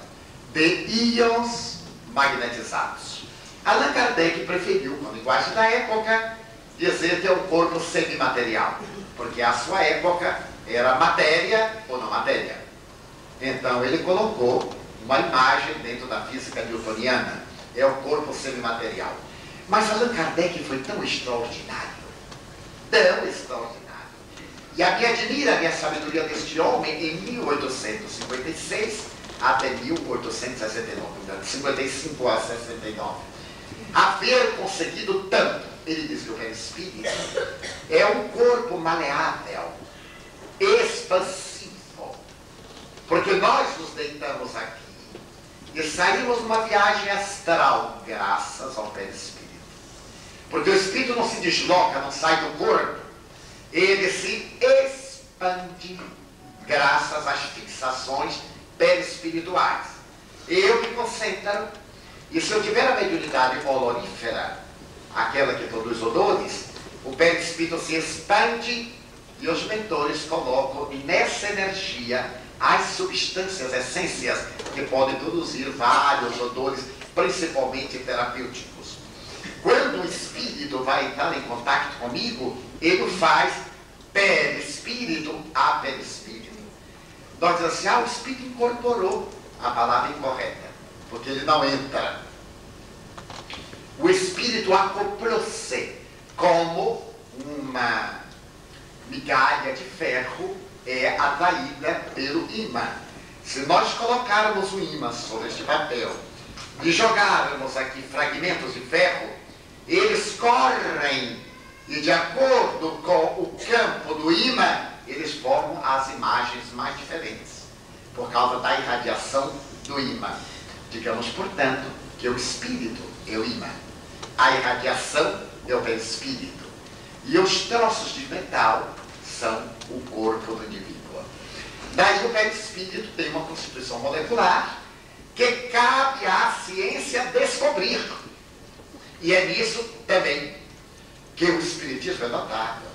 de íons magnetizados. Allan Kardec preferiu, com a linguagem da época, dizer que é um corpo semimaterial, porque a sua época era matéria ou não matéria. Então ele colocou uma imagem dentro da física newtoniana, é o corpo semimaterial. Mas Allan Kardec foi tão extraordinário, e a me admira a minha sabedoria deste homem em 1856 até 1869, de 55 a 69, haver conseguido tanto. Ele diz que o perispírito é um corpo maleável, expansivo, porque nós nos deitamos aqui e saímos numa viagem astral graças ao perispírito. Porque o espírito não se desloca, não sai do corpo, ele se expande graças às fixações perispirituais. Eu me concentro, e se eu tiver a mediunidade olorífera, aquela que produz odores, o perispírito se expande e os mentores colocam nessa energia as substâncias, essências que podem produzir vários odores, principalmente terapêuticos. Quando o espírito vai entrar em contato comigo, ele o faz perispírito a perispírito. Nós dizemos assim, o espírito incorporou a palavra incorreta, porque ele não entra. O espírito acoplou-se como uma migalha de ferro é atraída pelo ímã. Se nós colocarmos o ímã sobre este papel e jogarmos aqui fragmentos de ferro, eles correm E de acordo com o campo do ímã, eles formam as imagens mais diferentes, por causa da irradiação do ímã. Digamos, portanto, que o espírito é o ímã, a irradiação é o perispírito, e os troços de metal são o corpo do indivíduo. Daí o perispírito tem uma constituição molecular que cabe à ciência descobrir. E é nisso também que o espiritismo é notável.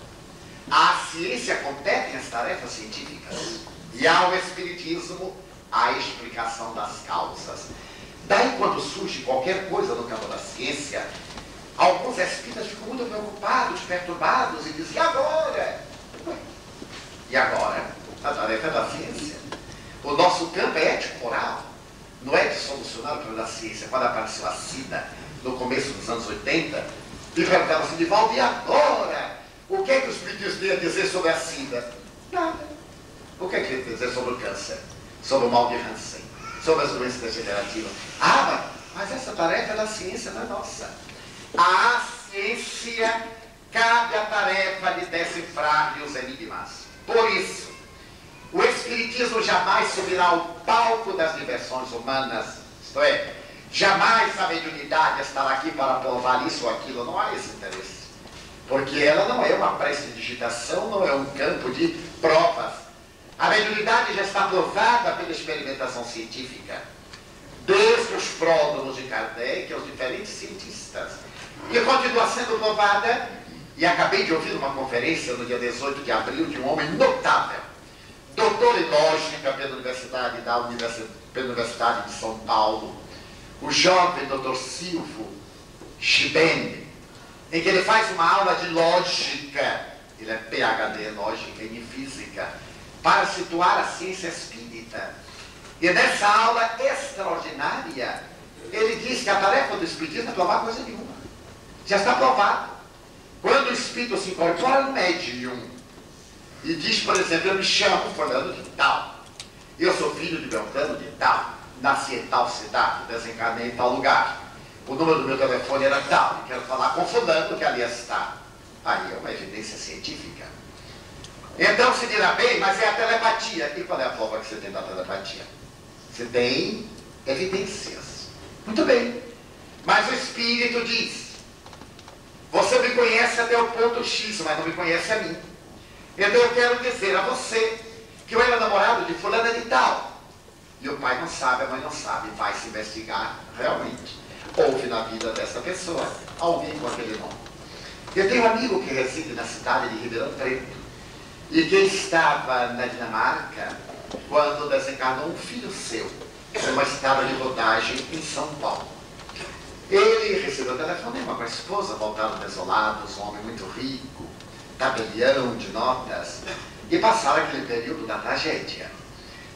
A ciência compete as tarefas científicas e ao espiritismo a explicação das causas. Daí, quando surge qualquer coisa no campo da ciência, alguns espíritas ficam muito preocupados, perturbados e dizem: e agora? Ué, e agora? A tarefa é da ciência. O nosso campo é ético-moral, não é de solucionar o problema da ciência. Quando apareceu a SIDA, no começo dos anos 80, e perguntaram assim: Divaldo, e agora? O que é que os espíritos têm a dizer sobre a SIDA? Nada. O que é que ele tem a dizer sobre o câncer? Sobre o mal de Hansen? Sobre as doenças degenerativas? Ah, mas essa tarefa é da ciência, não é nossa. À ciência cabe a tarefa de decifrar os enigmas. Por isso, o espiritismo jamais subirá ao palco das diversões humanas, isto é, jamais a mediunidade estará aqui para provar isso ou aquilo, não há esse interesse. Porque ela não é uma prestidigitação, não é um campo de provas. A mediunidade já está provada pela experimentação científica, desde os pródromos de Kardec aos diferentes cientistas. E continua sendo provada, e acabei de ouvir uma conferência no dia 18 de abril de um homem notável, doutor em lógica pela Universidade de São Paulo, o jovem doutor Silvio Schibene, em que ele faz uma aula de lógica, ele é PhD em lógica e em física, para situar a ciência espírita. E nessa aula extraordinária, ele diz que a tarefa do espiritismo é provar coisa nenhuma. Já está provado. Quando o espírito se incorpora no médium e diz, por exemplo: eu me chamo fulano de tal, eu sou filho de Beltrano de tal, nasci em tal cidade, desencarnei em tal lugar, o número do meu telefone era tal, e quero falar com fulano que ali está. Aí é uma evidência científica. Então se dirá: bem, mas é a telepatia. E qual é a prova que você tem da telepatia? Você tem evidências. Muito bem. Mas o espírito diz: você me conhece até o ponto X, mas não me conhece a mim. Então eu quero dizer a você que eu era namorado de fulana de tal. E o pai não sabe, a mãe não sabe. Vai se investigar realmente. Houve na vida dessa pessoa alguém com aquele nome. Eu tenho um amigo que reside na cidade de Ribeirão Preto e que estava na Dinamarca quando desencarnou um filho seu, numa estrada de rodagem em São Paulo. Ele recebeu telefonema com a esposa, voltaram desolados, um homem muito rico, tabelião de notas, e passaram aquele período da tragédia.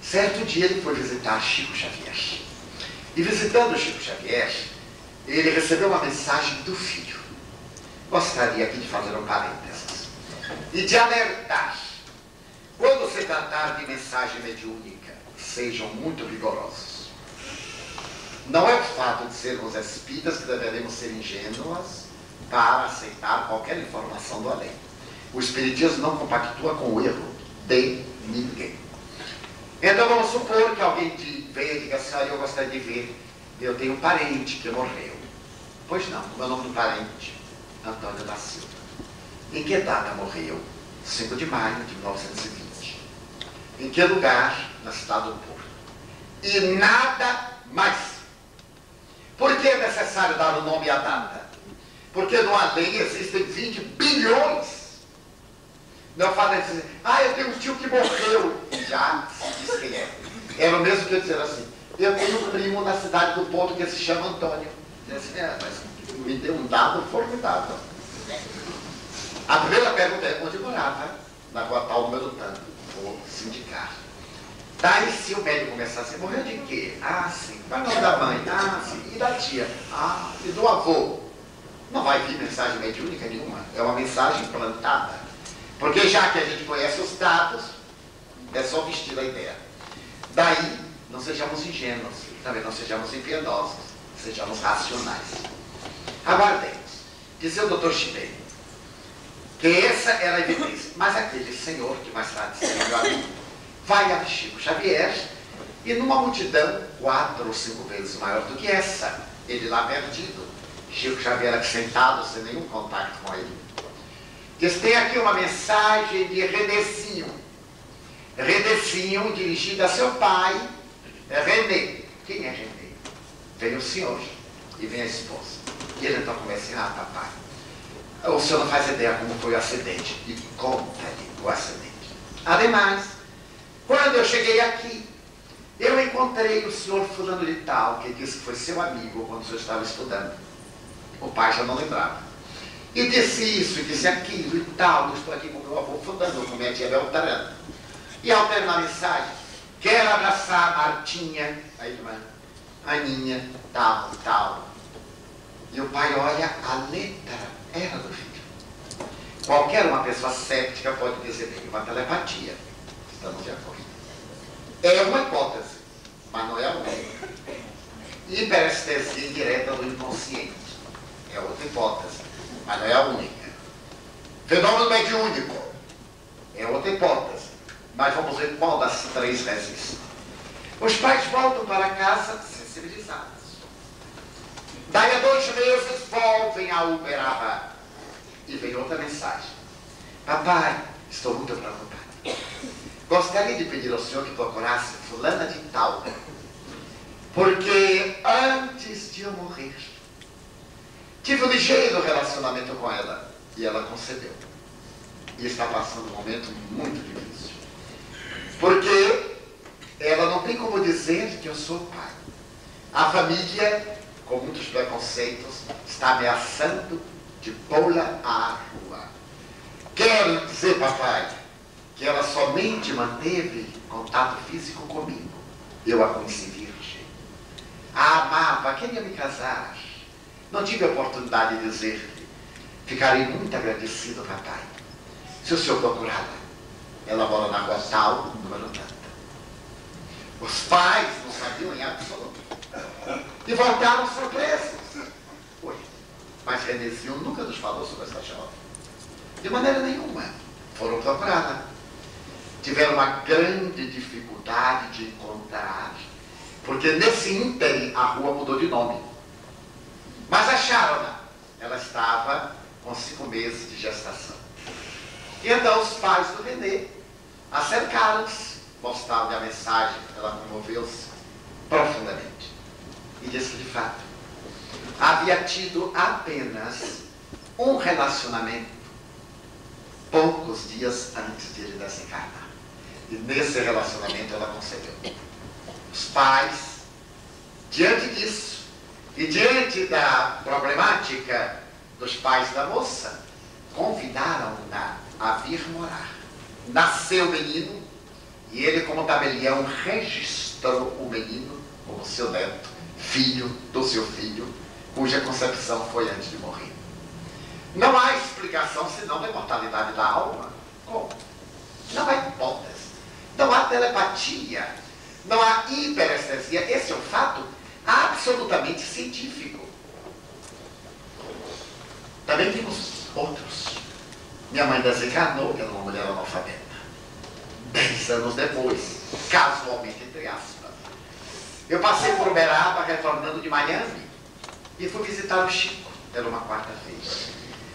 Certo dia ele foi visitar Chico Xavier. E visitando Chico Xavier, ele recebeu uma mensagem do filho. Gostaria aqui de fazer um parênteses e de alertar: quando se tratar de mensagem mediúnica, sejam muito rigorosos. Não é o fato de sermos espíritas que deveremos ser ingênuas para aceitar qualquer informação do além. O espiritismo não compactua com o erro de ninguém. Então vamos supor que alguém venha e diga assim: olha, eu gostaria de ver, eu tenho um parente que morreu. Pois não, o meu nome do parente: Antônio da Silva. Em que data morreu? 5 de maio de 1920. Em que lugar? Na cidade do Porto. E nada mais. Por que é necessário dar o nome e a data? Porque no além existem 20 bilhões. Não fala assim: ah, eu tenho um tio que morreu. E já se diz quem é. Era o mesmo que eu dizer assim: eu tenho um primo na cidade do Porto que se chama Antônio. Diz assim: mas me deu um dado formidável. A primeira pergunta é: onde morava? Na rua tal, número tanto. Vou sindicar. Daí, se o médico começar assim: morreu de quê? Ah, sim. Qual é o nome da mãe? Ah, sim. E da tia? Ah, e do avô? Não vai vir mensagem mediúnica nenhuma. É uma mensagem plantada. Porque já que a gente conhece os dados, é só vestir a ideia. Daí, não sejamos ingênuos, também não sejamos impiedosos, sejamos racionais. Aguardemos. Dizia o Dr. Schibene: Que essa era a evidência. Mas aquele senhor, que mais tarde seria meu amigo, vai a Chico Xavier, e numa multidão 4 ou 5 vezes maior do que essa, ele lá perdido, Chico Xavier aqui sentado, sem nenhum contato com ele, diz: tem aqui uma mensagem de Renezinho. Renezinho dirigida a seu pai, René. Quem é René? Vem o senhor e vem a esposa. E ele então começa assim: papai, o senhor não faz ideia como foi o acidente. E conta-lhe o acidente. Ademais, quando eu cheguei aqui, eu encontrei o senhor fulano de tal, que disse que foi seu amigo quando o senhor estava estudando. O pai já não lembrava. E disse isso, e disse aquilo e tal. Eu estou aqui com meu avô fulano, com minha tia Beltrana. E ao terminar a mensagem, quero abraçar a Martinha, a irmã, a Aninha, tal, tal. E o pai olha, a letra era do filho. Qualquer uma pessoa cética pode dizer bem, uma telepatia. Estamos de acordo. É uma hipótese, mas não é a única. Hiperestesia indireta do inconsciente. É outra hipótese, mas não é a única. Fenômeno mediúnico. É outra hipótese. Mas vamos ver qual das 3 resiste. Os pais voltam para casa sensibilizados. Daí a 2 meses voltem a Uberaba. E vem outra mensagem: papai, estou muito preocupado. Gostaria de pedir ao senhor que procurasse fulana de tal, porque antes de eu morrer, tive um ligeiro relacionamento com ela e ela concedeu. E está passando um momento muito difícil. Porque ela não tem como dizer que eu sou pai. A família, com muitos preconceitos, está ameaçando de pô-la à rua. Quero dizer, papai, que ela somente manteve contato físico comigo. Eu a conheci virgem. A amava, queria me casar. Não tive a oportunidade de dizer-lhe: ficarei muito agradecido, papai, se o senhor procurá-la. Ela mora na rua tal, número tanto. Os pais não sabiam em absoluto. E voltaram surpresos. Oi, mas Renezinho nunca nos falou sobre essa jovem. De maneira nenhuma. Foram procurá-la. Tiveram uma grande dificuldade de encontrar, porque nesse ínterim a rua mudou de nome. Mas acharam-na. Ela estava com 5 meses de gestação. E então os pais do René acercaram-se, mostraram-lhe a mensagem. Ela comoveu-se profundamente e disse que, de fato, havia tido apenas um relacionamento poucos dias antes de ele desencarnar. E nesse relacionamento ela concebeu. Os pais, diante disso e diante da problemática dos pais da moça, convidaram-na a vir morar. Nasceu o menino e ele, como tabelião, registrou o menino como seu neto, filho do seu filho, cuja concepção foi antes de morrer. Não há explicação senão da imortalidade da alma. Como? Não há hipótese. Não há telepatia. Não há hiperestesia. Esse é um fato absolutamente científico. Também temos outros. Minha mãe desencarnou, que era uma mulher analfabeta. 10 anos depois, casualmente, entre aspas. Eu passei por Uberaba, retornando de Miami, e fui visitar o Chico. Era uma quarta-feira.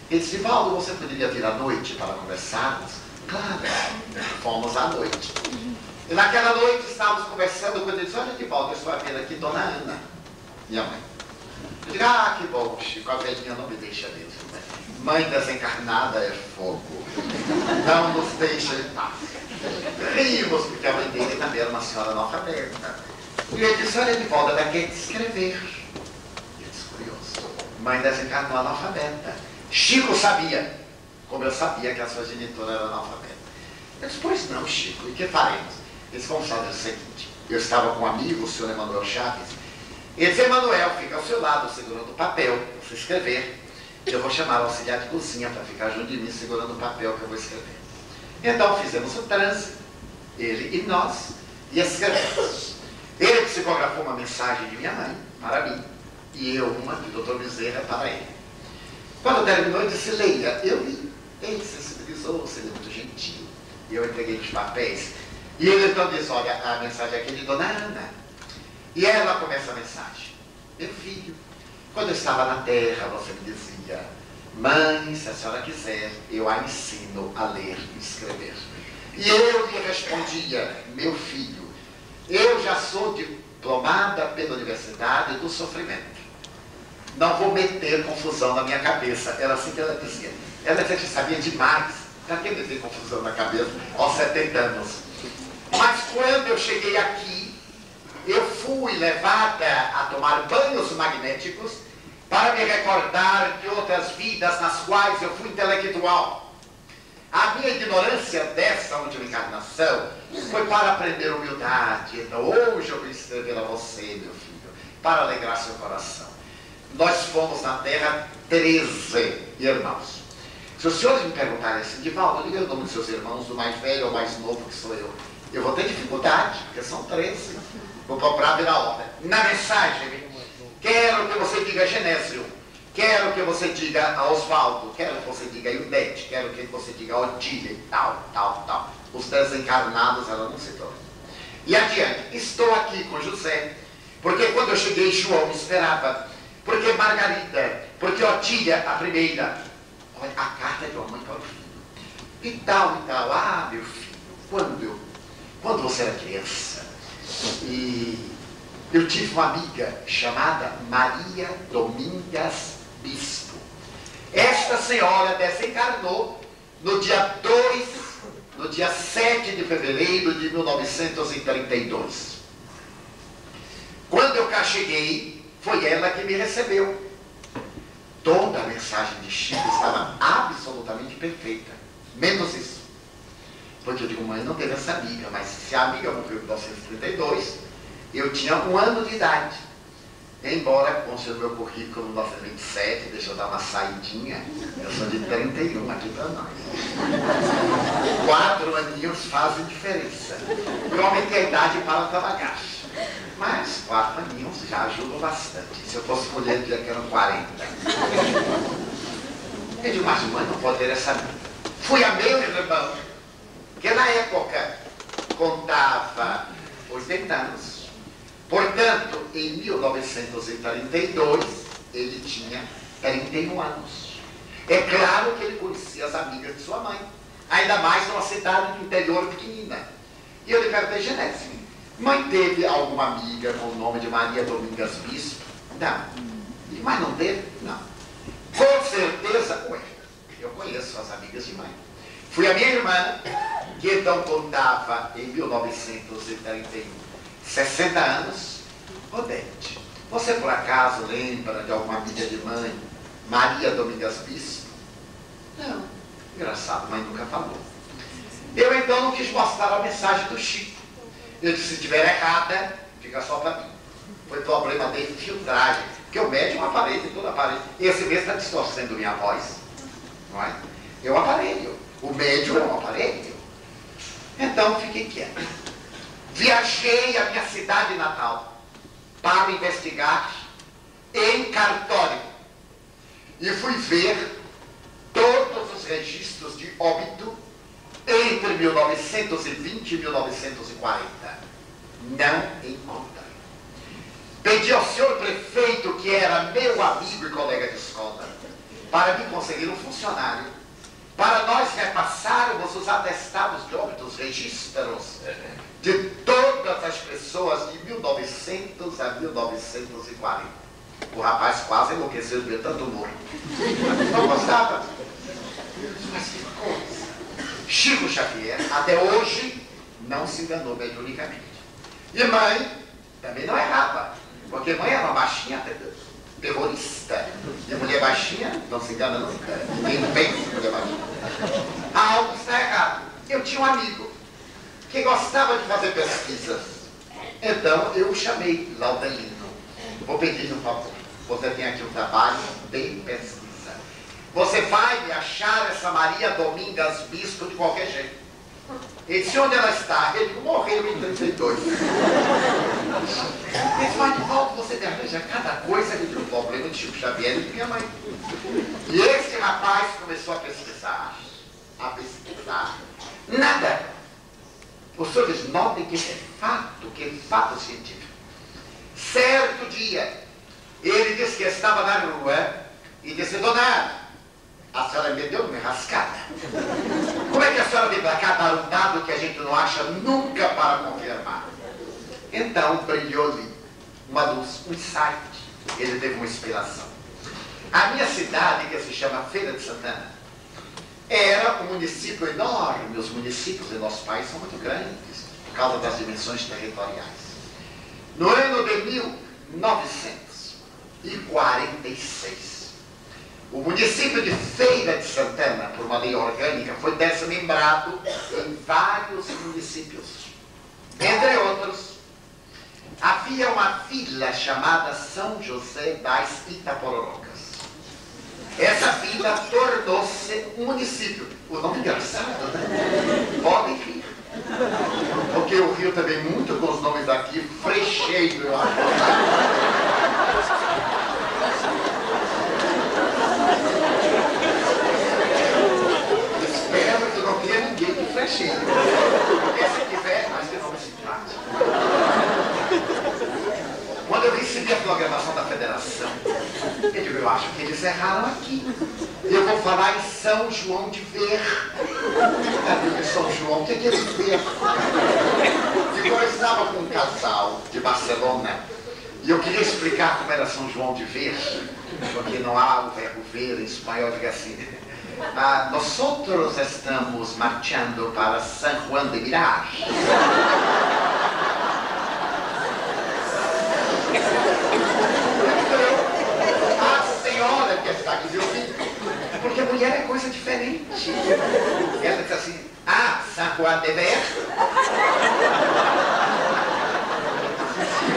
Ele disse: Valdo, você poderia vir à noite para conversarmos? Claro, fomos à noite. E naquela noite estávamos conversando, quando ele disse: olha, Valdo, eu estou a ver aqui Dona Ana, minha mãe. Eu digo: ah, que bom, Chico, a velhinha não me deixa dentro. Mãe desencarnada é fogo. Não nos deixa em paz. Rimos, porque a mãe dele também era uma senhora analfabeta. E ele disse: olha, Valdo, ela quer te escrever. E eu disse: curioso. Mãe desencarnou analfabeta. Chico sabia, como eu sabia que a sua genitora era analfabeta. Eu disse: pois não, Chico, e que faremos? Eles vão fazer o seguinte: eu estava com um amigo, o senhor Emanuel Chaves. Ele disse: Emanuel, fica ao seu lado, segurando o papel, para você escrever. Eu vou chamar o auxiliar de cozinha para ficar junto de mim, segurando o papel que eu vou escrever. Então fizemos o transe, ele e nós, e escrevemos. Ele psicografou uma mensagem de minha mãe para mim, e eu uma de Dr. Bezerra para ele. Quando terminou, ele disse: leia. Eu li. ele sensibilizou, ele é muito gentil. E eu entreguei os papéis. E ele então diz, olha, a mensagem aqui é de Dona Ana. E ela começa a mensagem. Meu filho, quando eu estava na terra, você me dizia, mãe, se a senhora quiser, eu a ensino a ler e escrever. E eu lhe respondia, meu filho, eu já sou diplomada pela Universidade do Sofrimento. Não vou meter confusão na minha cabeça. Era assim que ela dizia. Ela já sabia demais. Para que meter confusão na cabeça aos 70 anos? Mas quando eu cheguei aqui, eu fui levada a tomar banhos magnéticos para me recordar de outras vidas nas quais eu fui intelectual. A minha ignorância dessa última encarnação foi para aprender humildade. Então hoje eu vou escrever a você, meu filho, para alegrar seu coração. Nós fomos na Terra 13 irmãos. Se os senhores me perguntarem assim, Divaldo, diga o nome dos seus irmãos, do mais velho ou mais novo que sou eu vou ter dificuldade, porque são 13. Vou procurar ver a ordem. Na mensagem, quero que você diga Genésio, quero que você diga Osvaldo, quero que você diga Ildete, quero que você diga Otília, tal. Os desencarnados ela não citou. E adiante, estou aqui com José, porque quando eu cheguei, João me esperava. Porque Margarida, porque Otília, a primeira, olha, a carta de uma mãe para o filho. E tal. Ah, meu filho, quando você era criança, e eu tive uma amiga chamada Maria Domingas Bispo. Esta senhora desencarnou no dia 7 de fevereiro de 1932. Quando eu cá cheguei, foi ela que me recebeu. Toda a mensagem de Chico estava absolutamente perfeita, menos isso. Porque eu digo, mãe, não teve essa amiga, mas se a amiga morreu em 1932, eu tinha 1 ano de idade. Embora, conste no meu currículo, 1927, deixa eu dar uma saidinha, eu sou de 31 aqui para nós. 4 aninhos fazem diferença. Eu aumentei a idade para trabalhar. Mas 4 aninhos já ajudam bastante. Se eu fosse mulher, eu diria que eram 40. Eu digo, mas mãe, não pode ter essa amiga. Fui a meu irmão, que na época contava 80 anos. Portanto, em 1932, ele tinha 31 anos. É claro que ele conhecia as amigas de sua mãe. Ainda mais numa cidade do interior pequenina. E eu lhe perguntei, Genésio, mãe teve alguma amiga com o nome de Maria Domingas Bispo? Não. Mas não teve? Não. Com certeza, eu conheço as amigas de mãe. Fui a minha irmã, que então contava em 1931, 60 anos. Odete, você por acaso lembra de alguma amiga de mãe, Maria Domingas Bispo? Não. Engraçado, mãe nunca falou. Eu então não quis mostrar a mensagem do Chico. Eu disse, se estiver errada, fica só para mim. Foi problema de filtragem. Porque o médium aparelho, todo aparelho. Esse mesmo está distorcendo minha voz. Não é? É um aparelho. O médium é um aparelho. Então, fiquei quieto. Viajei à minha cidade natal para investigar em cartório. E fui ver todos os registros de óbito entre 1920 e 1940. Não encontrei. Pedi ao senhor prefeito, que era meu amigo e colega de escola, para me conseguir um funcionário, para nós repassarmos os atestados de óbito, os registros de todas as pessoas de 1900 a 1940. O rapaz quase enlouqueceu de ver tanto humor. Não gostava. Mas que coisa. Chico Xavier, até hoje, não se enganou mediunicamente. E mãe também não errava, porque mãe era uma baixinha terrorista. E a mulher baixinha não se engana nunca. Ninguém pensa em mulher baixinha. Algo está errado. Eu tinha um amigo que gostava de fazer pesquisas. Então eu o chamei, Laudelino. Vou pedir um favor. Você tem aqui um trabalho de pesquisa. Você vai me achar essa Maria Domingas Bispo de qualquer jeito. Ele disse, onde ela está? Ele morreu em 32. Ele disse, mas de volta você me arranja cada coisa que tem um problema de Chico Xavier e de minha mãe. E esse rapaz começou a pesquisar. Nada. Os senhores notem que é fato científico. Certo dia, ele disse que estava na rua e disse: dona, a senhora me deu uma rascada. Como é que a senhora vem para cá dar um dado que a gente não acha nunca para confirmar? Então brilhou-lhe uma luz, um insight. Ele teve uma inspiração. A minha cidade, que se chama Feira de Santana, era um município enorme. Os municípios do nosso país são muito grandes por causa das dimensões territoriais. No ano de 1946, o município de Feira de Santana, por uma lei orgânica, foi desmembrado em vários municípios. Entre outros, havia uma vila chamada São José das Itapororocas. Essa vila tornou-se um município. O nome engraçado, né? Pode rir. Porque eu rio também muito com os nomes aqui, Frecheiro, eu acho. Espero que não tenha ninguém de Frecheiro. Porque se tiver, vai ser nome simpático. Quando eu recebi a programação da federação, eu acho que eles erraram aqui. Eu vou falar em São João de Ver. Cadê São João? O que é esse ver? E eu estava com um casal de Barcelona e eu queria explicar como era São João de Ver, porque não há o verbo ver em espanhol, diga assim. Nós outros estamos marchando para San Juan de Mirar. Que está aqui, viu? Porque mulher é coisa diferente. Ela diz assim: San Juan de Ver. E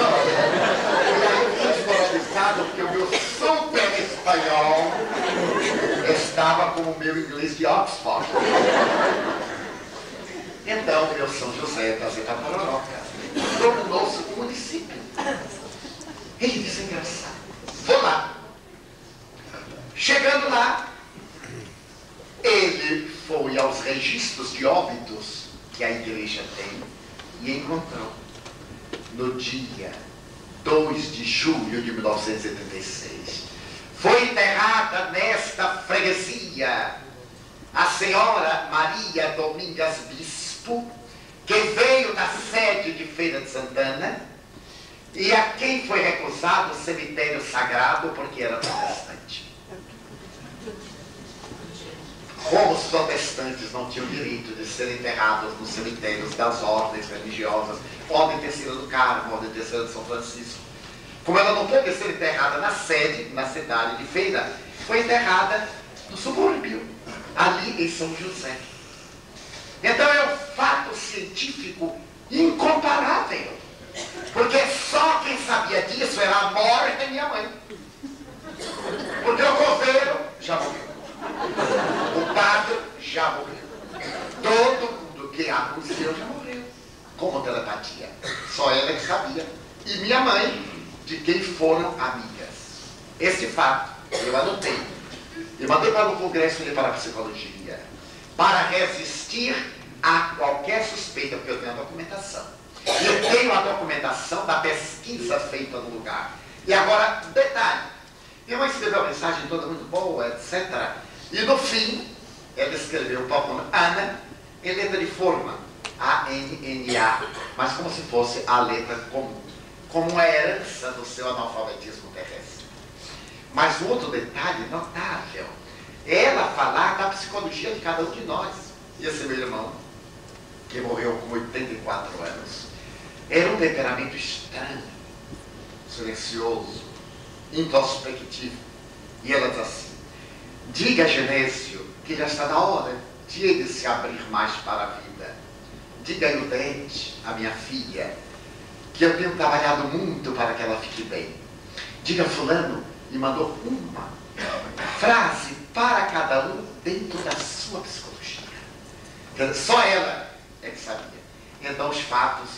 aí eu fui desmoralizado porque o meu super espanhol estava como o meu inglês de Oxford. Então, meu São José das Itapororocas tornou-se um município. Ele disse: engraçado, vou lá. Chegando lá, ele foi aos registros de óbitos que a igreja tem e encontrou, no dia 2 de julho de 1986, foi enterrada nesta freguesia a senhora Maria Domingas Bispo, que veio da sede de Feira de Santana e a quem foi recusado o cemitério sagrado porque era protestante. Como os protestantes não tinham direito de ser enterrados nos cemitérios das ordens religiosas, Ordem Terceira do Carmo, Ordem Terceira de São Francisco, como ela não pôde ser enterrada na sede, na cidade de Feira, foi enterrada no subúrbio, ali em São José. Então é um fato científico incomparável, porque só quem sabia disso era a morte da minha mãe. Porque o coveiro já morreu. O padre já morreu. Todo mundo que a conheceu já morreu. Como telepatia. Só ela que sabia. E minha mãe, de quem foram amigas. Esse fato eu anotei. E mandei para o Congresso de Parapsicologia. Para resistir a qualquer suspeita, porque eu tenho a documentação. Eu tenho a documentação da pesquisa feita no lugar. E agora, detalhe. Minha mãe escreveu uma mensagem toda muito boa, etc. E no fim, ela escreveu o próprio nome, Ana, em letra de forma, A-N-N-A, mas como se fosse a letra comum, como uma herança do seu analfabetismo terrestre. Mas um outro detalhe notável, ela falar da psicologia de cada um de nós. E esse meu irmão, que morreu com 84 anos, era um temperamento estranho, silencioso, introspectivo. E ela diz assim: diga a Genésio que já está na hora de ele se abrir mais para a vida. Diga a Ildete, a minha filha, que eu tenho trabalhado muito para que ela fique bem. Diga a fulano, e mandou uma frase para cada um dentro da sua psicologia. Só ela é que sabia. Então os fatos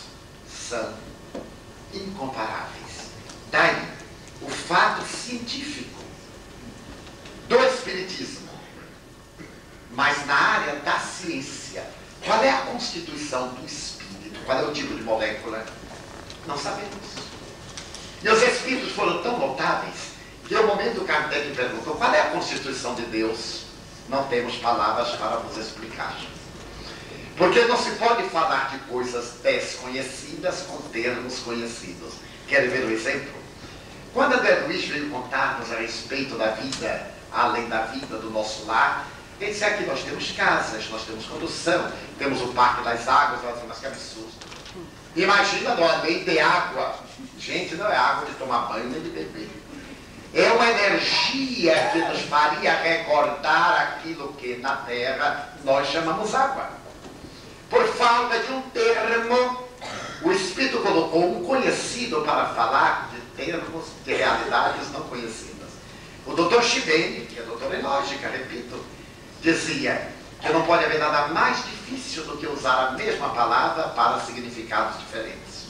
são incomparáveis. Daí o fato científico do espiritismo. Mas na área da ciência, qual é é a constituição do espírito? Qual é o tipo de molécula? Não sabemos. E os espíritos foram tão notáveis que no momento Kardec perguntou qual é a constituição de Deus, não temos palavras para vos explicar. Porque não se pode falar de coisas desconhecidas com termos conhecidos. Querem ver um exemplo? Quando André Luiz veio contar-nos a respeito da vida, além da vida do nosso lar, ele disse: aqui nós temos casas, nós temos condução, temos o Parque das Águas, mas que absurdo. Imagina a lei de água. Gente, não é água de tomar banho nem de beber. É uma energia que nos faria recordar aquilo que na Terra nós chamamos água. Por falta de um termo, o Espírito colocou um conhecido para falar de termos de realidades não conhecidas. O Dr. Chibene, que é doutor em lógica, repito, dizia que não pode haver nada mais difícil do que usar a mesma palavra para significados diferentes.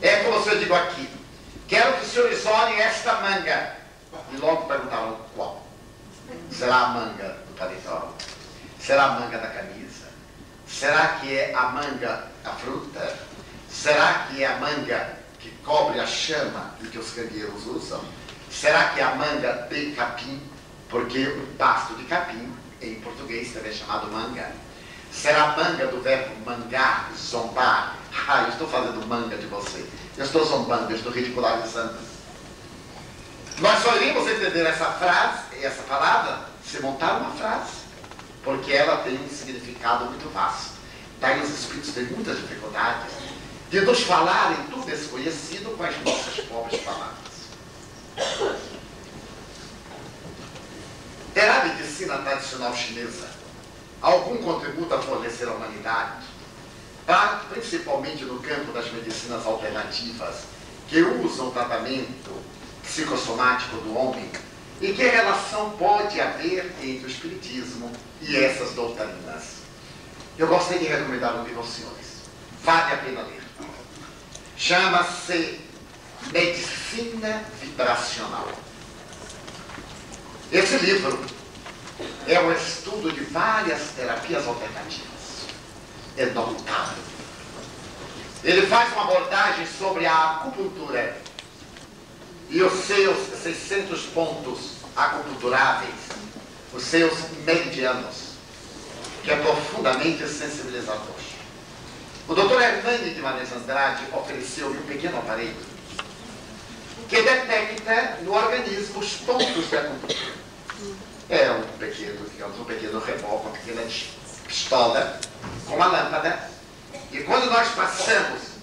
É como se eu digo aqui: quero que os senhores olhem esta manga. E logo perguntaram qual. Será a manga do paletó? Será a manga da camisa? Será que é a manga a fruta? Será que é a manga que cobre a chama e que os candeeiros usam? Será que é a manga de capim? Porque o pasto de capim, em português, também é chamado manga. Será a manga do verbo mangar, zombar? Ah, eu estou fazendo manga de você. Eu estou zombando, eu estou ridicularizando. Nós só iríamos entender essa frase, essa palavra, se montar uma frase. Porque ela tem um significado muito vasto. Daí os espíritos têm muitas dificuldades de nos falarem do desconhecido com as nossas pobres palavras. Terá a medicina tradicional chinesa algum contributo a fornecer à humanidade, principalmente no campo das medicinas alternativas, que usam o tratamento psicossomático do homem? E que relação pode haver entre o Espiritismo e essas doutrinas? Eu gostaria de recomendar um livro aos senhores. Vale a pena ler. Chama-se Medicina Vibracional. Esse livro é um estudo de várias terapias alternativas. É notável. Ele faz uma abordagem sobre a acupuntura e os seus 600 pontos acupunturáveis, os seus meridianos, que é profundamente sensibilizador. O Dr. Hernani Guimarães Andrade ofereceu-me um pequeno aparelho que detecta no organismo os pontos de acupuntura. É um pequeno, digamos, um pequeno revólver, uma pequena pistola com uma lâmpada, e quando nós passamos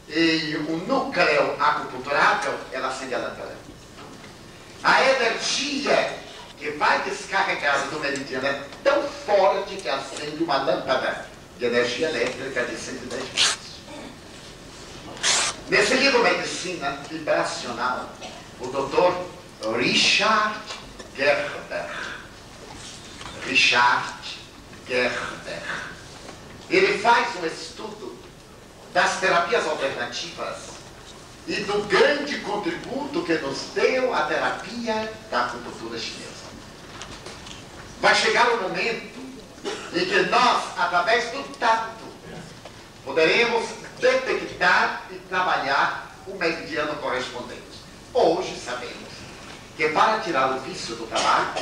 e o núcleo acupunturável, ela acende a lâmpada. A energia que vai descarregada do meridiano é tão forte que acende uma lâmpada de energia elétrica de 110 volts. Nesse livro Medicina Vibracional, o Dr. Richard Gerber, ele faz um estudo das terapias alternativas e do grande contributo que nos deu a terapia da acupuntura chinesa. Vai chegar o momento em que nós, através do tato, poderemos detectar e trabalhar o meridiano correspondente. Hoje sabemos que para tirar o vício do tabaco,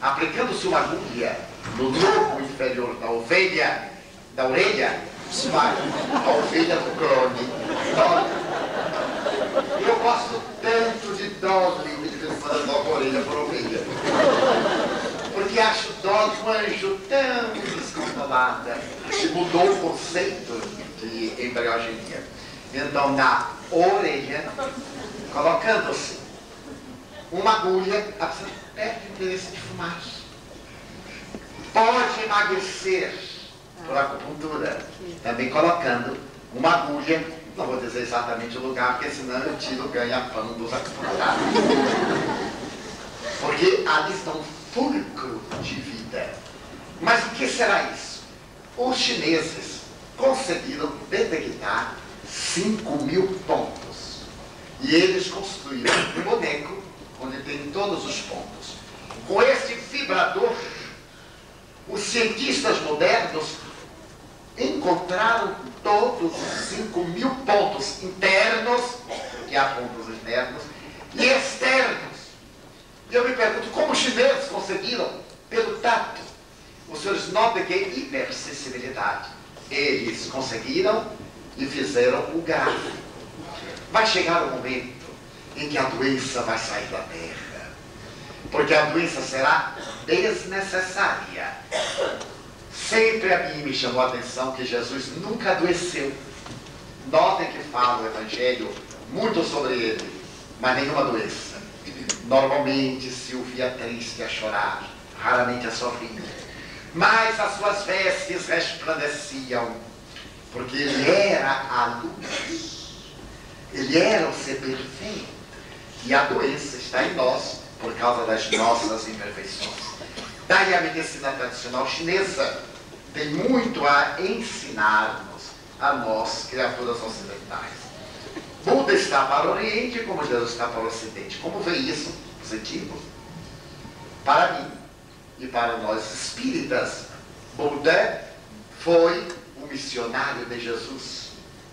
aplicando-se uma agulha no lobo inferior da orelha, vai a ovelha do clone. Eu gosto tanto de Dolly, de vez em quando eu toco a orelha por ovelha. Porque acho Dolly um anjo tão descontrolada que mudou o conceito de embriogenia. Então, na orelha, colocando-se uma agulha, a pessoa perde o interesse de fumar. Pode emagrecer por acupuntura, também colocando uma agulha, não vou dizer exatamente o lugar, porque senão eu tiro o ganha-pão dos acupunturados. Porque ali está um fulcro de vida. Mas o que será isso? Os chineses conseguiram detectar 5.000 pontos. E eles construíram um boneco onde tem todos os pontos. Com este vibrador, os cientistas modernos encontraram todos os 5.000 pontos internos, que há pontos internos, e externos. E eu me pergunto, como os chineses conseguiram? Pelo tato. Os senhores notam que é hipersensibilidade. Eles conseguiram e fizeram o gráfico. Vai chegar o momento em que a doença vai sair da terra, porque a doença será desnecessária. Sempre a mim me chamou a atenção que Jesus nunca adoeceu. Notem que fala o Evangelho muito sobre ele, mas nenhuma doença. Normalmente se o via triste a chorar, raramente a sorrir, mas as suas vestes resplandeciam, porque ele era a luz, ele era o ser perfeito, e a doença está em nós por causa das nossas imperfeições. Daí a medicina tradicional chinesa tem muito a ensinar-nos, a nós, criaturas ocidentais. Buda está para o Oriente como Jesus está para o Ocidente. Como vê isso positivo? Para mim e para nós espíritas, Buda foi o missionário de Jesus,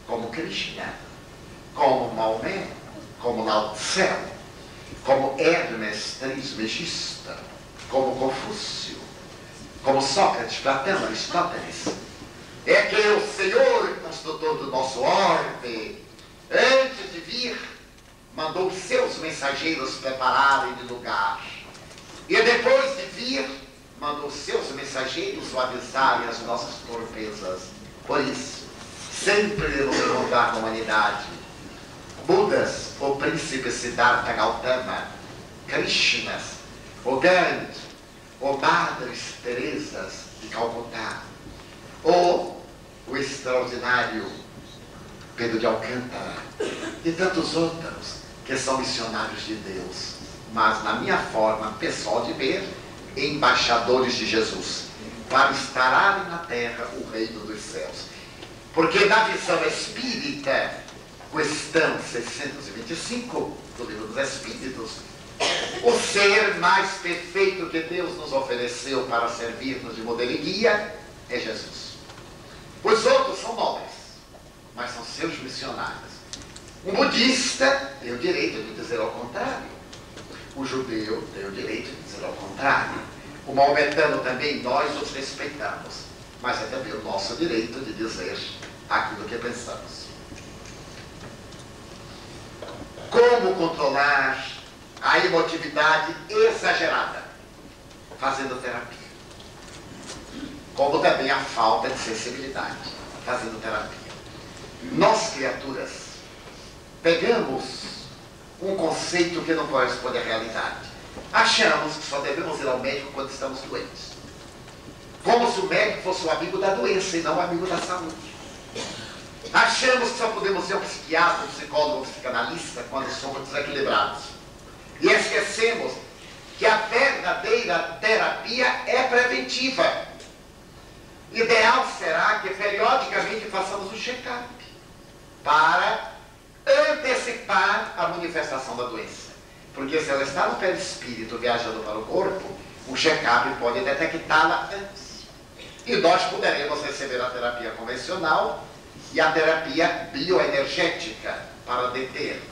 como Krishna, como Maomé, como Lao Tse, como Hermes Trismegisto, como Confúcio, como Sócrates, Platão, Aristóteles. É que o Senhor, construtor do nosso orbe, antes de vir, mandou seus mensageiros prepararem de lugar. E depois de vir, mandou seus mensageiros suavizarem as nossas torpezas. Por isso, sempre iremos encontrar na humanidade Budas, o príncipe Siddhartha Gautama, Krishnas, o Gandhi, o Madres Teresas de Calcutá, ou o extraordinário Pedro de Alcântara, e tantos outros que são missionários de Deus, mas na minha forma pessoal de ver, embaixadores de Jesus, para instalarem na terra o reino dos céus. Porque na visão espírita, questão 625 do Livro dos Espíritos, o ser mais perfeito que Deus nos ofereceu para servir-nos de modelo e guia é Jesus. Os outros são nobres, mas são seus missionários. Um budista tem o direito de dizer ao contrário. O judeu tem o direito de dizer ao contrário. O maometano também, nós os respeitamos, mas é também o nosso direito de dizer aquilo que pensamos. Como controlar a emotividade exagerada? Fazendo terapia. Como também a falta de sensibilidade, fazendo terapia. Nós, criaturas, pegamos um conceito que não corresponde à realidade. Achamos que só devemos ir ao médico quando estamos doentes. Como se o médico fosse o amigo da doença e não o amigo da saúde. Achamos que só podemos ir ao psiquiatra, ao psicólogo ou psicanalista quando somos desequilibrados. E esquecemos que a verdadeira terapia é preventiva. Ideal será que periodicamente façamos um check-up para antecipar a manifestação da doença. Porque se ela está no perispírito viajando para o corpo, o check-up pode detectá-la antes. E nós poderemos receber a terapia convencional e a terapia bioenergética para deter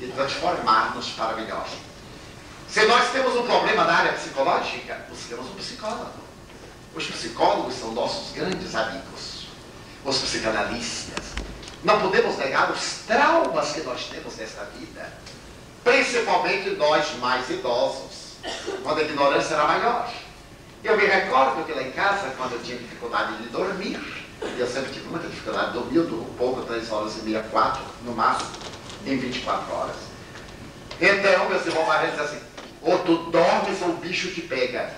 e transformar-nos para melhor. Se nós temos um problema na área psicológica, busquemos um psicólogo. Os psicólogos são nossos grandes amigos. Os psicanalistas. Não podemos negar os traumas que nós temos nesta vida. Principalmente nós mais idosos, quando a ignorância era maior. Eu me recordo que lá em casa, quando eu tinha dificuldade de dormir, e eu sempre tive muita dificuldade de dormir, eu durmo pouco, 3 horas e meia, 4, no máximo, em 24 horas. Então, meus irmãos mais diziam assim, ou tu dormes ou o bicho te pega.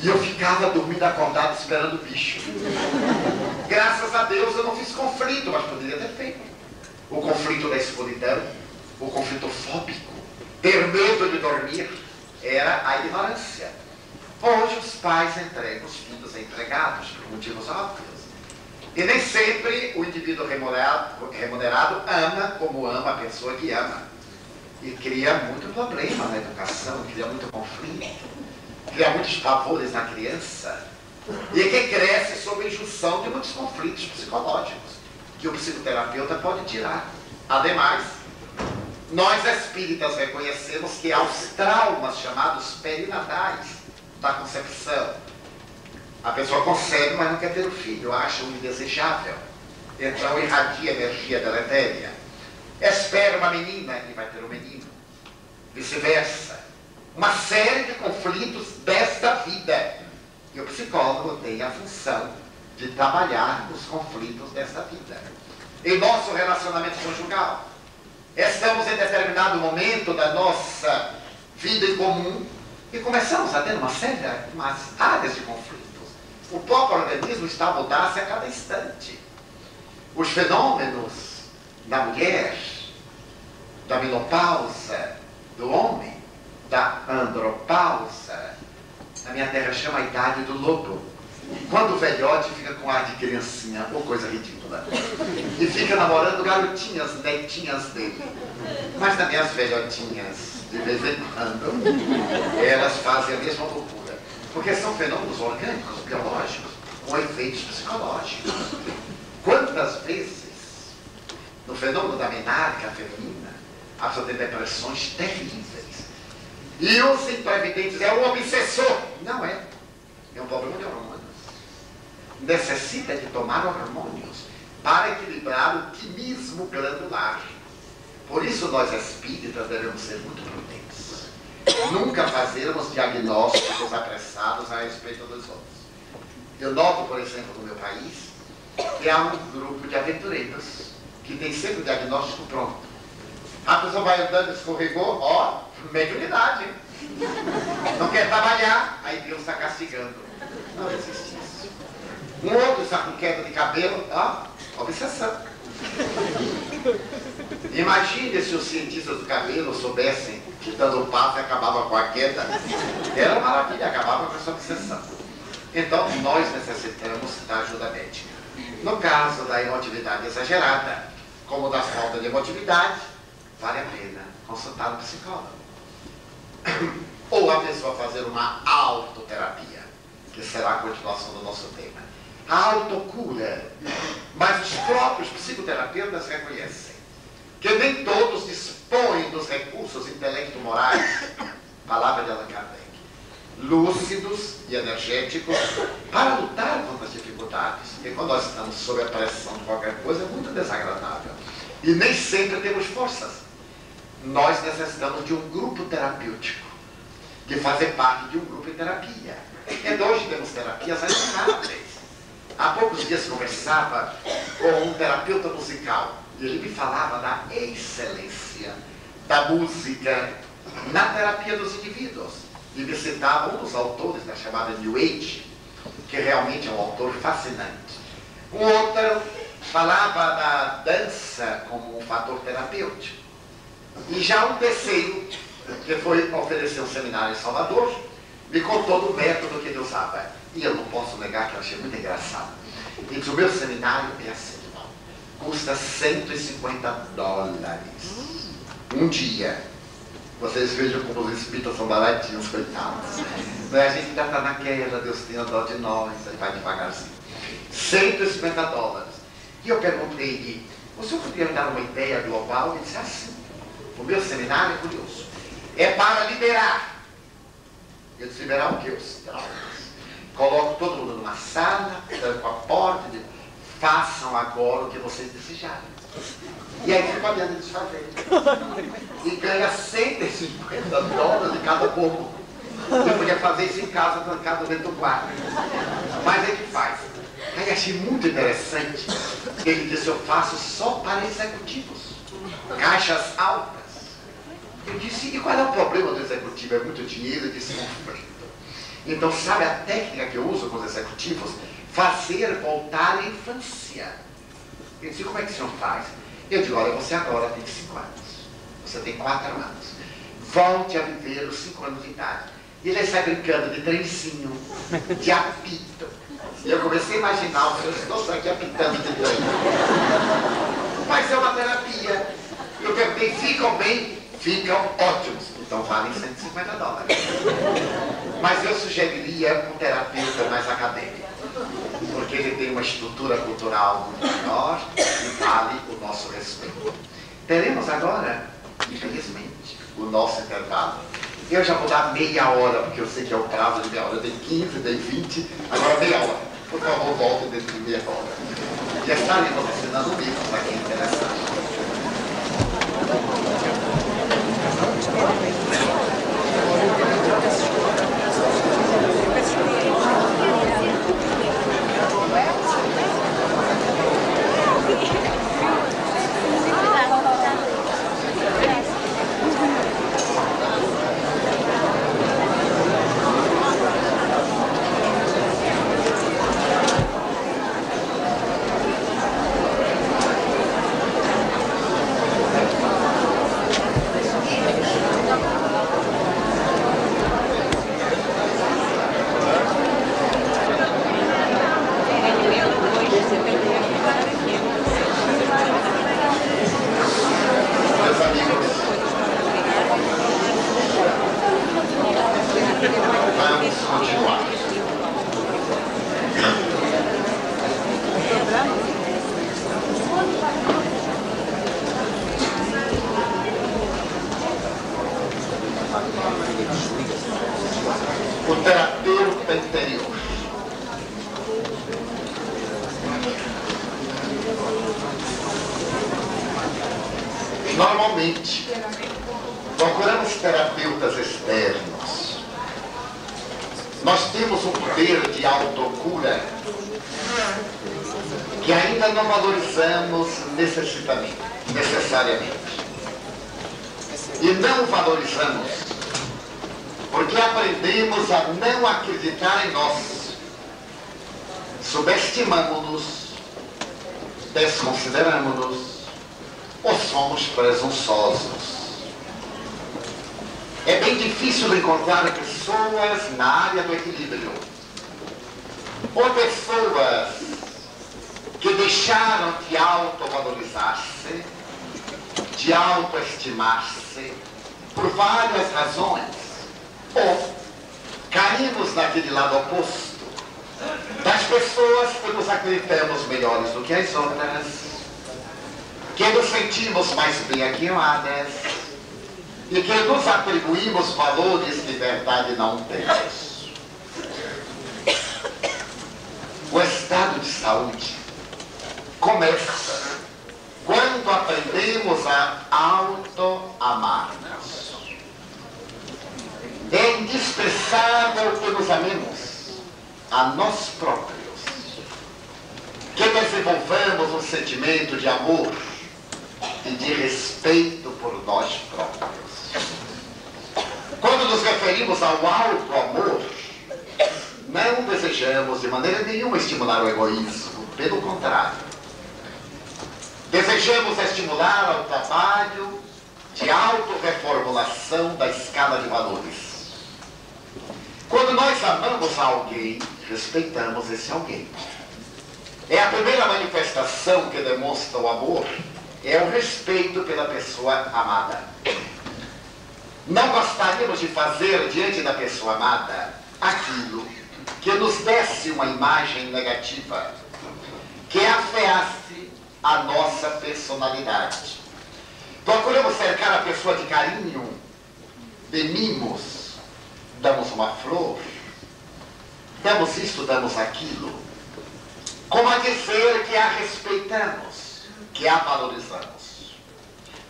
E eu ficava dormindo acordado esperando o bicho. Graças a Deus eu não fiz conflito, mas poderia ter feito. O conflito da escuridão, o conflito fóbico, ter medo de dormir, era a ignorância. Hoje os pais entregam os filhos empregados por motivos óbvios. E nem sempre o indivíduo remunerado ama como ama a pessoa que ama. E cria muito problema na educação, cria muito conflito, cria muitos pavores na criança. e que cresce sob a injunção de muitos conflitos psicológicos que o psicoterapeuta pode tirar. Ademais, nós espíritas reconhecemos que há os traumas chamados perinatais da concepção. A pessoa concebe, mas não quer ter o filho, acha o indesejável, então irradia energia deletéria. Espera uma menina e vai ter um menino. Vice-versa. Uma série de conflitos desta vida. E o psicólogo tem a função de trabalhar os conflitos desta vida. Em nosso relacionamento conjugal, estamos em determinado momento da nossa vida em comum e começamos a ter umas áreas de conflitos. O próprio organismo está a mudar-se a cada instante. Os fenômenos da mulher, da menopausa, do homem, da andropausa, a minha terra chama a idade do lobo. Quando o velhote fica com ar de criancinha, ou coisa ridícula, e fica namorando garotinhas, netinhas dele. Mas também as velhotinhas, de vez em quando, elas fazem a mesma loucura. Porque são fenômenos orgânicos, biológicos, com efeitos psicológicos. Quantas vezes, no fenômeno da menarca feminina, a pessoa tem depressões terríveis. E os imprevidentes é um obsessor. Não é. É um problema de hormônios. Necessita de tomar hormônios para equilibrar o quimismo glandular. Por isso nós espíritas devemos ser muito prudentes. Nunca fazermos diagnósticos apressados a respeito dos outros. Eu noto, por exemplo, no meu país, que há um grupo de aventureiros que tem sempre o diagnóstico pronto. A pessoa vai andando, escorregou, ó, mediunidade. Não quer trabalhar, aí Deus está castigando. Não existe isso. Um outro está com queda de cabelo, ó, obsessão. Imagine se os cientistas do cabelo soubessem que dando o passo acabava com a queda. Era maravilha, acabava com essa obsessão. Então, nós necessitamos da ajuda médica. No caso da emotividade exagerada, como da falta de emotividade, vale a pena consultar um psicólogo. Ou a pessoa fazer uma autoterapia, que será a continuação do nosso tema. A autocura. Mas os próprios psicoterapeutas reconhecem que nem todos dispõem dos recursos intelecto-morais, palavra de Allan Kardec, lúcidos e energéticos para lutar contra as dificuldades. Porque quando nós estamos sob a pressão de qualquer coisa, é muito desagradável. E nem sempre temos forças. Nós necessitamos de um grupo terapêutico, de fazer parte de um grupo de terapia. E hoje temos terapias agradáveis. Há poucos dias conversava com um terapeuta musical e ele me falava da excelência da música na terapia dos indivíduos. E me citava um dos autores da chamada New Age, que realmente é um autor fascinante. Um outro falava da dança como um fator terapêutico. E já um terceiro, que foi oferecer um seminário em Salvador, me contou do método que ele usava. E eu não posso negar que eu achei muito engraçado. Ele disse, o meu seminário é assim, custa $150. Um dia. Vocês vejam como os espíritas são baratinhos, coitados. A gente já está naquela, Deus tenha dó de nós, aí vai devagarzinho. $150. E eu perguntei-lhe, o senhor poderia me dar uma ideia global? Ele disse assim, o meu seminário é curioso. É para liberar. Eu disse, liberar o quê? Os traumas. Coloco todo mundo numa sala, tranco a porta e digo, façam agora o que vocês desejarem. E aí fica olhando eles fazerem. E ganha $150 de cada povo. Eu podia fazer isso em casa, trancado dentro do quarto. Mas ele faz. Aí achei muito interessante. Ele disse, eu faço só para executivos. Caixas altas. Eu disse, e qual é o problema do executivo? É muito dinheiro e desconforto. Então, sabe a técnica que eu uso com os executivos? Fazer voltar à infância. Eu disse, como é que o senhor faz? Eu digo, olha, você agora tem 5 anos. Você tem 4 anos. Volte a viver os 5 anos de idade. E ele sai brincando de trenzinho, de apito. E eu comecei a imaginar os senhores todos aqui apitando de trem. Mas é uma terapia. Eu perguntei, ficam bem? Ficam ótimos. Então valem $150. Mas eu sugeriria um terapeuta mais acadêmico. ele tem uma estrutura cultural muito maior e vale o nosso respeito. Teremos agora, infelizmente, o nosso intervalo. Eu já vou dar meia hora, porque eu sei que é o prazo de meia hora. Eu dei 15, dei 20, agora meia hora. Por favor, volte dentro de meia hora. Já estarem assinando livros para quem é interessado. O terapeuta interior. Normalmente, procuramos terapeutas externos. Nós temos um poder de autocura que ainda não valorizamos necessariamente. E não valorizamos porque aprendemos a não acreditar em nós. Subestimamos-nos, desconsideramos-nos ou somos presunçosos. É bem difícil encontrar pessoas na área do equilíbrio, ou pessoas que deixaram de autovalorizar-se, de autoestimar-se, por várias razões. Ou caímos naquele lado oposto das pessoas que nos acreditamos melhores do que as outras, que nos sentimos mais bem aquinadas e que nos atribuímos valores que de verdade não temos. O estado de saúde começa quando aprendemos a auto-amar-nos. É indispensável que nos amemos a nós próprios, que desenvolvamos um sentimento de amor e de respeito por nós próprios. Quando nos referimos ao auto-amor, não desejamos de maneira nenhuma estimular o egoísmo, pelo contrário. Desejamos estimular o trabalho de autorreformulação da escala de valores. Quando nós amamos alguém, respeitamos esse alguém. É a primeira manifestação que demonstra o amor, é o respeito pela pessoa amada. Não gostaríamos de fazer diante da pessoa amada aquilo que nos desse uma imagem negativa, que afeasse a nossa personalidade. Procuramos cercar a pessoa de carinho, de mimos, damos uma flor, damos isto, damos aquilo, como a dizer que a respeitamos, que a valorizamos.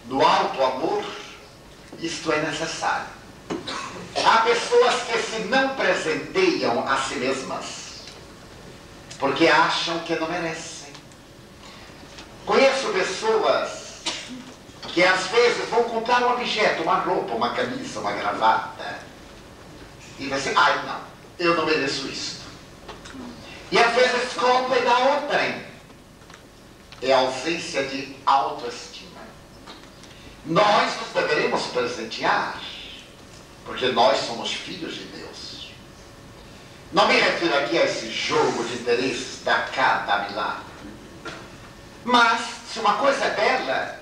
No alto amor, isto é necessário. Há pessoas que se não presenteiam a si mesmas, porque acham que não merecem. Conheço pessoas que às vezes vão comprar um objeto, uma roupa, uma camisa, uma gravata, e vai dizer, ai não, eu não mereço isto. E às vezes compra e dá outrem. É a ausência de autoestima. Nós nos deveremos presentear, porque nós somos filhos de Deus. Não me refiro aqui a esse jogo de interesses da cá, da lá. Mas, se uma coisa é bela,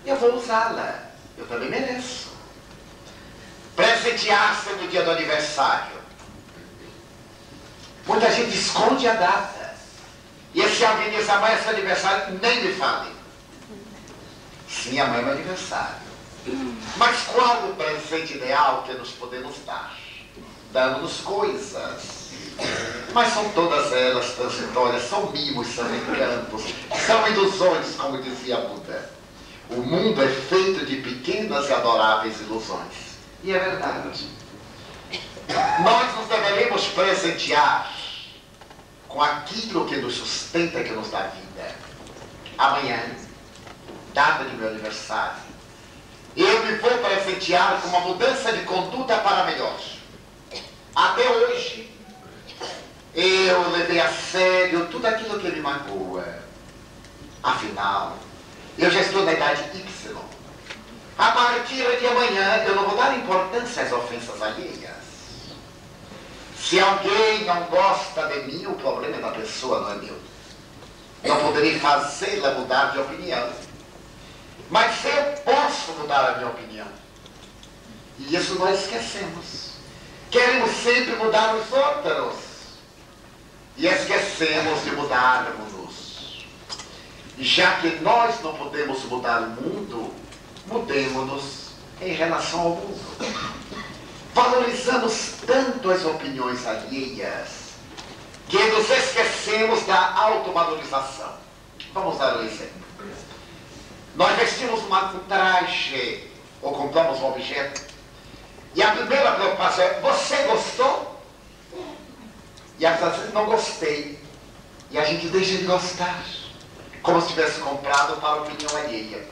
eu vou usá-la. Eu também mereço. Presentear-se no dia do aniversário. Muita gente esconde a data. se alguém diz, amanhã é seu aniversário, nem me fale. Sim, amanhã é meu aniversário. Mas qual o presente ideal que nos podemos dar? Dando-nos coisas. Mas são todas elas transitórias, são mimos, são encantos, são ilusões, como dizia Buda. O mundo é feito de pequenas e adoráveis ilusões. E é verdade. Nós nos deveremos presentear com aquilo que nos sustenta, que nos dá vida. Amanhã, data de meu aniversário, eu me vou presentear com uma mudança de conduta para melhor. Até hoje, eu levei a sério tudo aquilo que me magoa. Afinal, eu já estou na idade Y. A partir de amanhã, eu não vou dar importância às ofensas alheias. Se alguém não gosta de mim, o problema é da pessoa, não é meu. Não poderei fazê-la mudar de opinião. Mas eu posso mudar a minha opinião. E isso nós esquecemos. Queremos sempre mudar os outros. E esquecemos de mudarmos-nos. Já que nós não podemos mudar o mundo, mudemos-nos em relação ao mundo. Valorizamos tanto as opiniões alheias que nos esquecemos da autovalorização. Vamos dar um exemplo. Nós vestimos um traje ou compramos um objeto e a primeira preocupação é: você gostou? E a pessoa diz: não gostei. E a gente deixa de gostar, como se tivesse comprado para a opinião alheia.